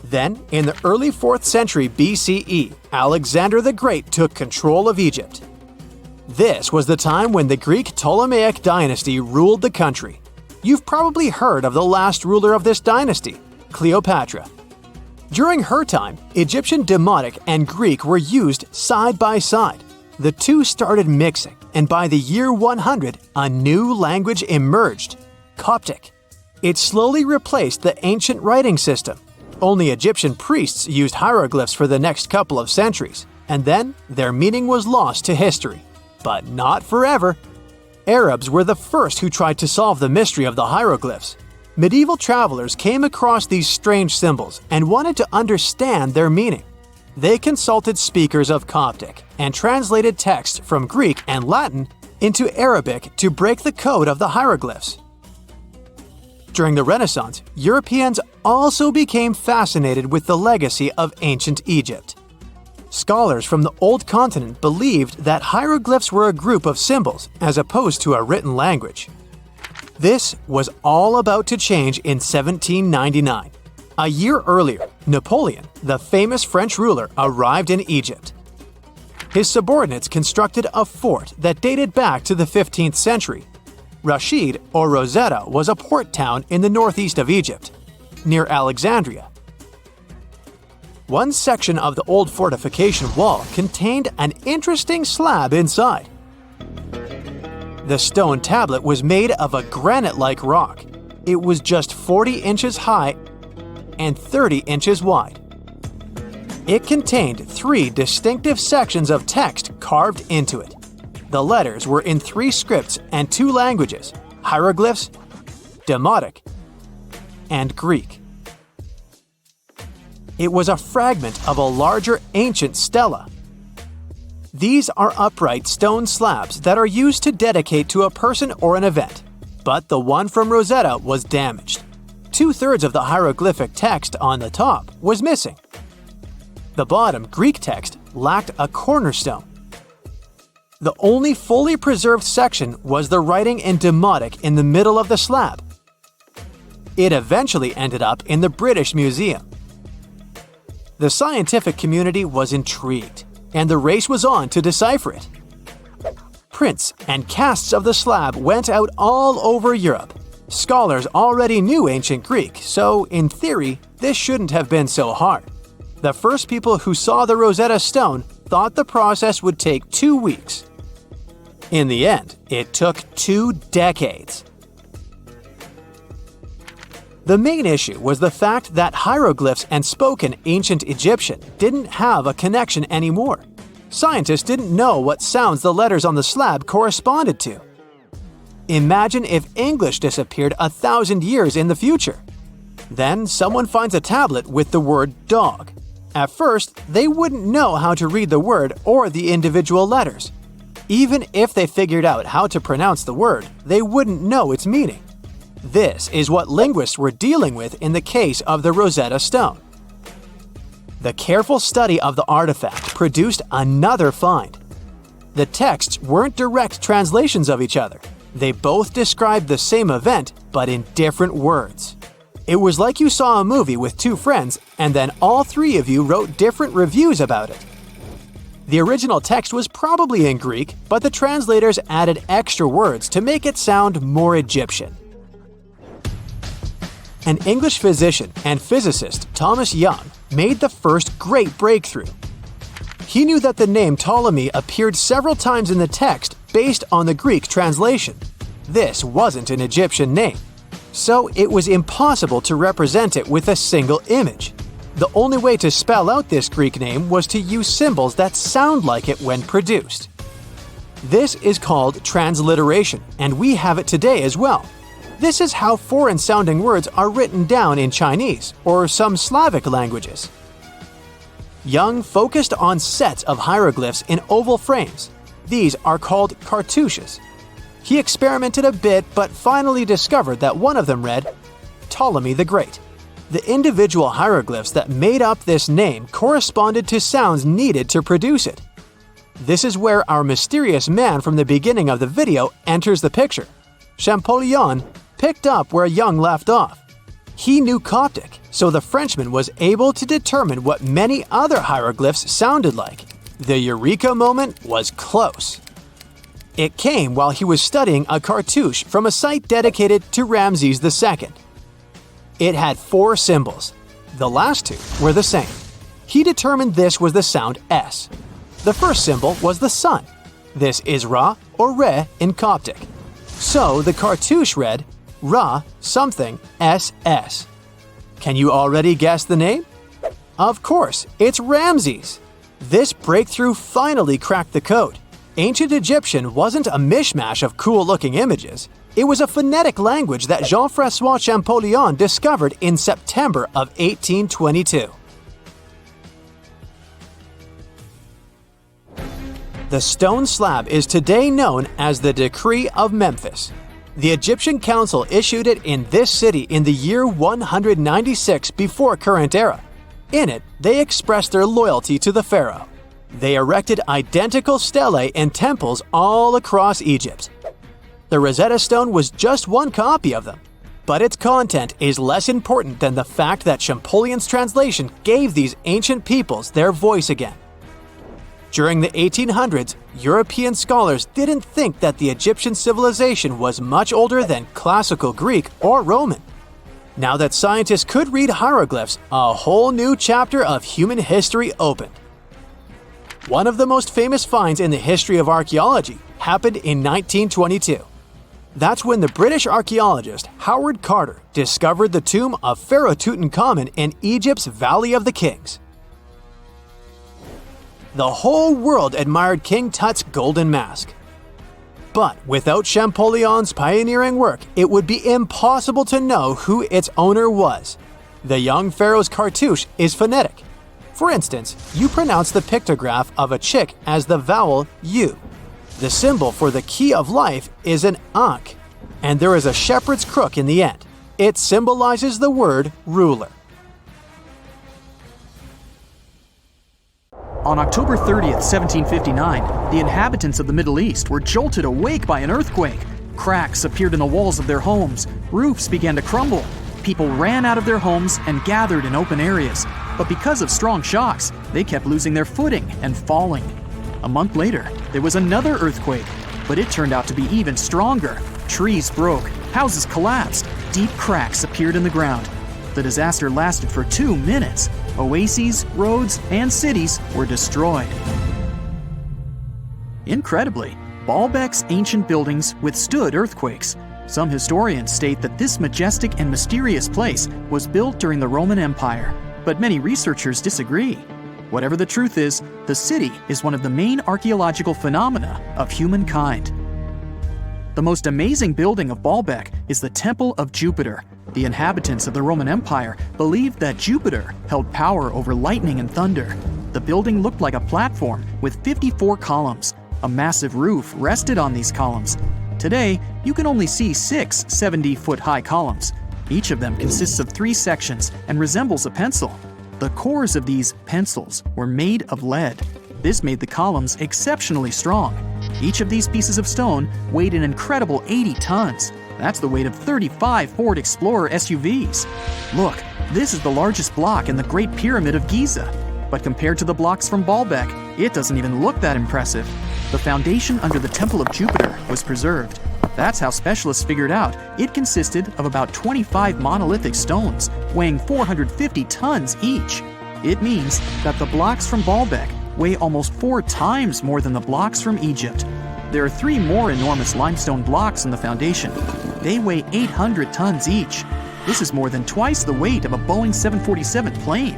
Then, in the early 4th century BCE, Alexander the Great took control of Egypt. This was the time when the Greek Ptolemaic dynasty ruled the country. You've probably heard of the last ruler of this dynasty, Cleopatra. During her time, Egyptian Demotic and Greek were used side by side. The two started mixing, and by the year 100, a new language emerged, Coptic. It slowly replaced the ancient writing system. Only Egyptian priests used hieroglyphs for the next couple of centuries, and then their meaning was lost to history. But not forever. Arabs were the first who tried to solve the mystery of the hieroglyphs. Medieval travelers came across these strange symbols and wanted to understand their meaning. They consulted speakers of Coptic and translated text from Greek and Latin into Arabic to break the code of the hieroglyphs. During the Renaissance, Europeans also became fascinated with the legacy of ancient Egypt. Scholars from the Old Continent believed that hieroglyphs were a group of symbols as opposed to a written language. This was all about to change in 1799. A year earlier, Napoleon, the famous French ruler, arrived in Egypt. His subordinates constructed a fort that dated back to the 15th century. Rashid, or Rosetta, was a port town in the northeast of Egypt, near Alexandria. One section of the old fortification wall contained an interesting slab inside. The stone tablet was made of a granite-like rock. It was just 40 inches high and 30 inches wide. It contained 3 distinctive sections of text carved into it. The letters were in 3 scripts and 2 languages: hieroglyphs, Demotic, and Greek. It was a fragment of a larger ancient stela. These are upright stone slabs that are used to dedicate to a person or an event, but the one from Rosetta was damaged. 2/3 of the hieroglyphic text on the top was missing. The bottom Greek text lacked a cornerstone. The only fully preserved section was the writing in Demotic in the middle of the slab. It eventually ended up in the British Museum. The scientific community was intrigued, and the race was on to decipher it. Prints and casts of the slab went out all over Europe. Scholars already knew ancient Greek, so in theory, this shouldn't have been so hard. The first people who saw the Rosetta Stone thought the process would take 2 weeks. In the end, it took 2 decades. The main issue was the fact that hieroglyphs and spoken ancient Egyptian didn't have a connection anymore. Scientists didn't know what sounds the letters on the slab corresponded to. Imagine if English disappeared 1,000 years in the future. Then someone finds a tablet with the word dog. At first, they wouldn't know how to read the word or the individual letters. Even if they figured out how to pronounce the word, they wouldn't know its meaning. This is what linguists were dealing with in the case of the Rosetta Stone. The careful study of the artifact produced another find. The texts weren't direct translations of each other. They both described the same event, but in different words. It was like you saw a movie with 2 friends, and then all 3 of you wrote different reviews about it. The original text was probably in Greek, but the translators added extra words to make it sound more Egyptian. An English physician and physicist, Thomas Young, made the first great breakthrough. He knew that the name Ptolemy appeared several times in the text based on the Greek translation. This wasn't an Egyptian name, so it was impossible to represent it with a single image. The only way to spell out this Greek name was to use symbols that sound like it when produced. This is called transliteration, and we have it today as well. This is how foreign-sounding words are written down in Chinese or some Slavic languages. Young focused on sets of hieroglyphs in oval frames. These are called cartouches. He experimented a bit but finally discovered that one of them read, Ptolemy the Great. The individual hieroglyphs that made up this name corresponded to sounds needed to produce it. This is where our mysterious man from the beginning of the video enters the picture. Champollion picked up where Young left off. He knew Coptic, so the Frenchman was able to determine what many other hieroglyphs sounded like. The eureka moment was close. It came while he was studying a cartouche from a site dedicated to Ramses II. It had 4 symbols. The last 2 were the same. He determined this was the sound S. The first symbol was the sun. This is Ra or Re in Coptic. So the cartouche read Ra something SS. Can you already guess the name? Of course, it's Ramses. This breakthrough finally cracked the code. Ancient Egyptian wasn't a mishmash of cool-looking images. It was a phonetic language that Jean-François Champollion discovered in September of 1822. The stone slab is today known as the Decree of Memphis. The Egyptian Council issued it in this city in the year 196 before current era. In it, they expressed their loyalty to the pharaoh. They erected identical stelae and temples all across Egypt. The Rosetta Stone was just one copy of them, but its content is less important than the fact that Champollion's translation gave these ancient peoples their voice again. During the 1800s, European scholars didn't think that the Egyptian civilization was much older than classical Greek or Roman. Now that scientists could read hieroglyphs, a whole new chapter of human history opened. One of the most famous finds in the history of archaeology happened in 1922. That's when the British archaeologist Howard Carter discovered the tomb of Pharaoh Tutankhamun in Egypt's Valley of the Kings. The whole world admired King Tut's golden mask. But without Champollion's pioneering work, it would be impossible to know who its owner was. The young pharaoh's cartouche is phonetic. For instance, you pronounce the pictograph of a chick as the vowel U. The symbol for the key of life is an ankh, and there is a shepherd's crook in the end. It symbolizes the word ruler. On October 30th, 1759, the inhabitants of the Middle East were jolted awake by an earthquake. Cracks appeared in the walls of their homes, roofs began to crumble. People ran out of their homes and gathered in open areas. But because of strong shocks, they kept losing their footing and falling. A month later, there was another earthquake, but it turned out to be even stronger. Trees broke, houses collapsed, deep cracks appeared in the ground. The disaster lasted for 2 minutes. Oases, roads, and cities were destroyed. Incredibly, Baalbek's ancient buildings withstood earthquakes. Some historians state that this majestic and mysterious place was built during the Roman Empire, but many researchers disagree. Whatever the truth is, the city is one of the main archaeological phenomena of humankind. The most amazing building of Baalbek is the Temple of Jupiter. The inhabitants of the Roman Empire believed that Jupiter held power over lightning and thunder. The building looked like a platform with 54 columns. A massive roof rested on these columns. Today, you can only see 6 70-foot-high columns. Each of them consists of 3 sections and resembles a pencil. The cores of these pencils were made of lead. This made the columns exceptionally strong. Each of these pieces of stone weighed an incredible 80 tons. That's the weight of 35 Ford Explorer SUVs. Look, this is the largest block in the Great Pyramid of Giza. But compared to the blocks from Baalbek, it doesn't even look that impressive. The foundation under the Temple of Jupiter was preserved. That's how specialists figured out it consisted of about 25 monolithic stones, weighing 450 tons each. It means that the blocks from Baalbek weigh almost 4 times more than the blocks from Egypt. There are 3 more enormous limestone blocks in the foundation. They weigh 800 tons each. This is more than twice the weight of a Boeing 747 plane.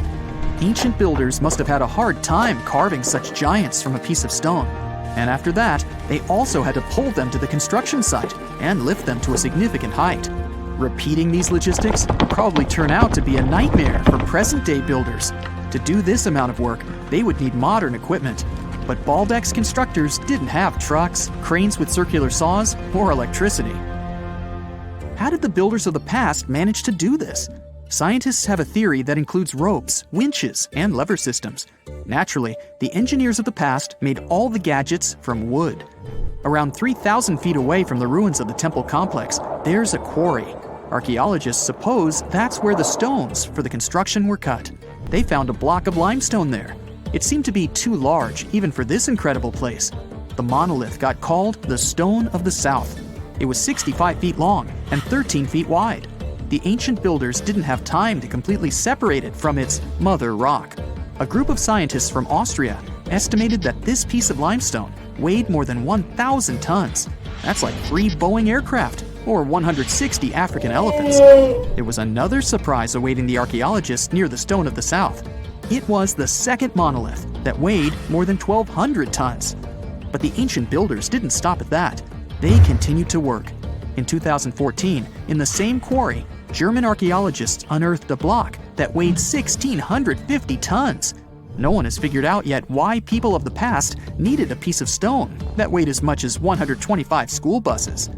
Ancient builders must have had a hard time carving such giants from a piece of stone. And after that, they also had to pull them to the construction site and lift them to a significant height. Repeating these logistics would probably turn out to be a nightmare for present-day builders. To do this amount of work, they would need modern equipment. But Baalbek's constructors didn't have trucks, cranes with circular saws, or electricity. How did the builders of the past manage to do this? Scientists have a theory that includes ropes, winches, and lever systems. Naturally, the engineers of the past made all the gadgets from wood. Around 3,000 feet away from the ruins of the temple complex, there's a quarry. Archaeologists suppose that's where the stones for the construction were cut. They found a block of limestone there. It seemed to be too large even for this incredible place. The monolith got called the Stone of the South. It was 65 feet long and 13 feet wide. The ancient builders didn't have time to completely separate it from its mother rock. A group of scientists from Austria estimated that this piece of limestone weighed more than 1,000 tons. That's like 3 Boeing aircraft or 160 African elephants. There was another surprise awaiting the archaeologists near the Stone of the South. It was the second monolith that weighed more than 1,200 tons. But the ancient builders didn't stop at that. They continued to work. In 2014, in the same quarry, German archaeologists unearthed a block that weighed 1,650 tons. No one has figured out yet why people of the past needed a piece of stone that weighed as much as 125 school buses.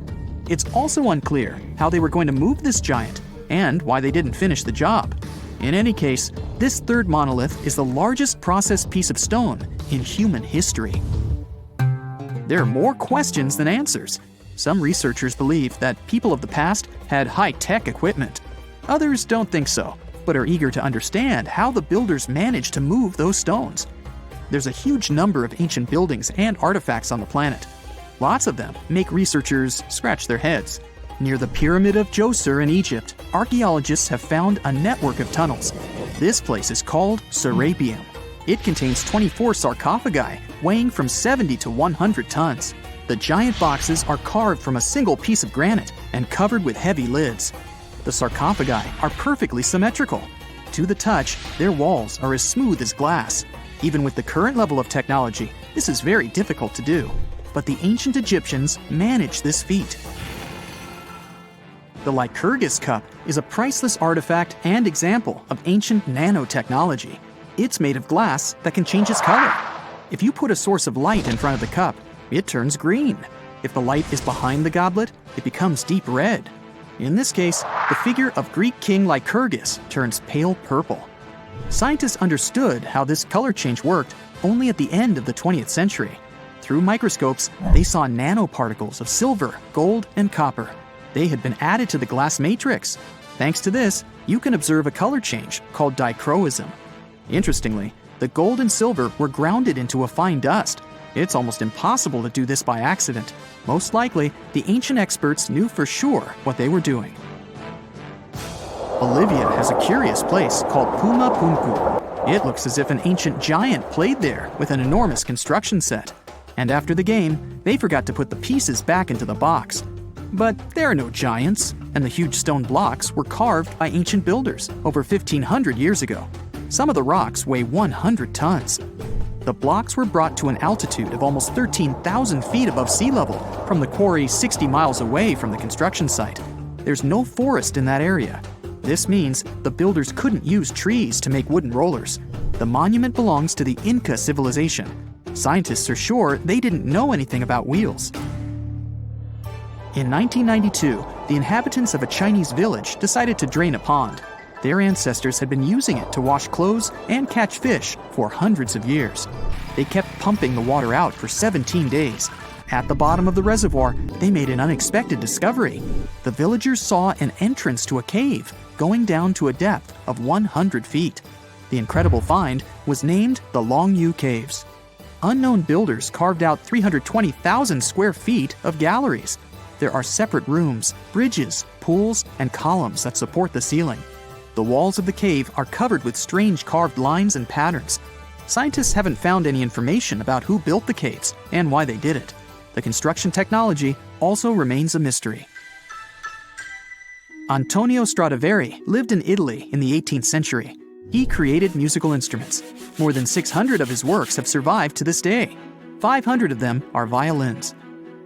It's also unclear how they were going to move this giant and why they didn't finish the job. In any case, this third monolith is the largest processed piece of stone in human history. There are more questions than answers. Some researchers believe that people of the past had high-tech equipment. Others don't think so, but are eager to understand how the builders managed to move those stones. There's a huge number of ancient buildings and artifacts on the planet. Lots of them make researchers scratch their heads. Near the Pyramid of Djoser in Egypt, archaeologists have found a network of tunnels. This place is called Serapeum. It contains 24 sarcophagi weighing from 70 to 100 tons. The giant boxes are carved from a single piece of granite and covered with heavy lids. The sarcophagi are perfectly symmetrical. To the touch, their walls are as smooth as glass. Even with the current level of technology, this is very difficult to do. But the ancient Egyptians managed this feat. The Lycurgus cup is a priceless artifact and example of ancient nanotechnology. It's made of glass that can change its color. If you put a source of light in front of the cup, it turns green. If the light is behind the goblet, it becomes deep red. In this case, the figure of Greek king Lycurgus turns pale purple. Scientists understood how this color change worked only at the end of the 20th century. Through microscopes, they saw nanoparticles of silver, gold, and copper. They had been added to the glass matrix. Thanks to this, you can observe a color change called dichroism. Interestingly, the gold and silver were grounded into a fine dust. It's almost impossible to do this by accident. Most likely, the ancient experts knew for sure what they were doing. Bolivia has a curious place called Puma Punku. It looks as if an ancient giant played there with an enormous construction set. And after the game, they forgot to put the pieces back into the box. But there are no giants, and the huge stone blocks were carved by ancient builders over 1,500 years ago. Some of the rocks weigh 100 tons. The blocks were brought to an altitude of almost 13,000 feet above sea level from the quarry 60 miles away from the construction site. There's no forest in that area. This means the builders couldn't use trees to make wooden rollers. The monument belongs to the Inca civilization. Scientists are sure they didn't know anything about wheels. In 1992, the inhabitants of a Chinese village decided to drain a pond. Their ancestors had been using it to wash clothes and catch fish for hundreds of years. They kept pumping the water out for 17 days. At the bottom of the reservoir, they made an unexpected discovery. The villagers saw an entrance to a cave going down to a depth of 100 feet. The incredible find was named the Longyou Caves. Unknown builders carved out 320,000 square feet of galleries. there are separate rooms, bridges, pools, and columns that support the ceiling. The walls of the cave are covered with strange carved lines and patterns. Scientists haven't found any information about who built the caves and why they did it. The construction technology also remains a mystery. Antonio Stradivari lived in Italy in the 18th century. He created musical instruments. More than 600 of his works have survived to this day. 500 of them are violins.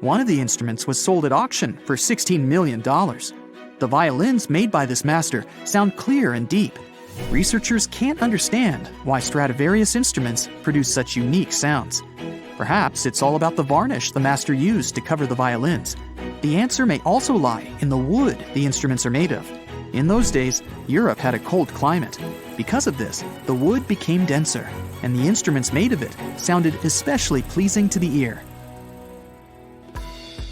One of the instruments was sold at auction for $16 million. The violins made by this master sound clear and deep. Researchers can't understand why Stradivarius instruments produce such unique sounds. Perhaps it's all about the varnish the master used to cover the violins. The answer may also lie in the wood the instruments are made of. In those days, Europe had a cold climate. Because of this, the wood became denser, and the instruments made of it sounded especially pleasing to the ear.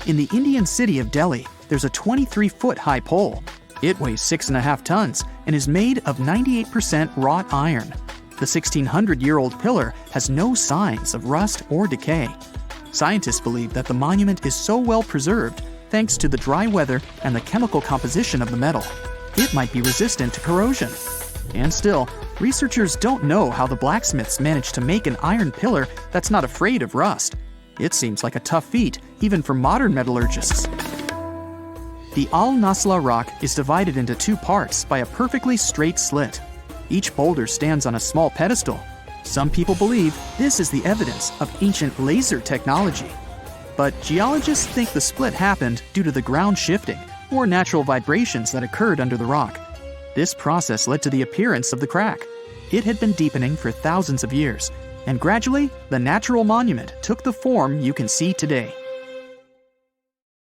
In the Indian city of Delhi, there's a 23-foot-high pole. It weighs 6.5 tons and is made of 98% wrought iron. The 1,600-year-old pillar has no signs of rust or decay. Scientists believe that the monument is so well preserved thanks to the dry weather and the chemical composition of the metal. It might be resistant to corrosion. And still, researchers don't know how the blacksmiths managed to make an iron pillar that's not afraid of rust. It seems like a tough feat, even for modern metallurgists. The Al-Nasla rock is divided into two parts by a perfectly straight slit. Each boulder stands on a small pedestal. Some people believe this is the evidence of ancient laser technology. But geologists think the split happened due to the ground shifting or natural vibrations that occurred under the rock. This process led to the appearance of the crack. It had been deepening for thousands of years, and gradually, the natural monument took the form you can see today.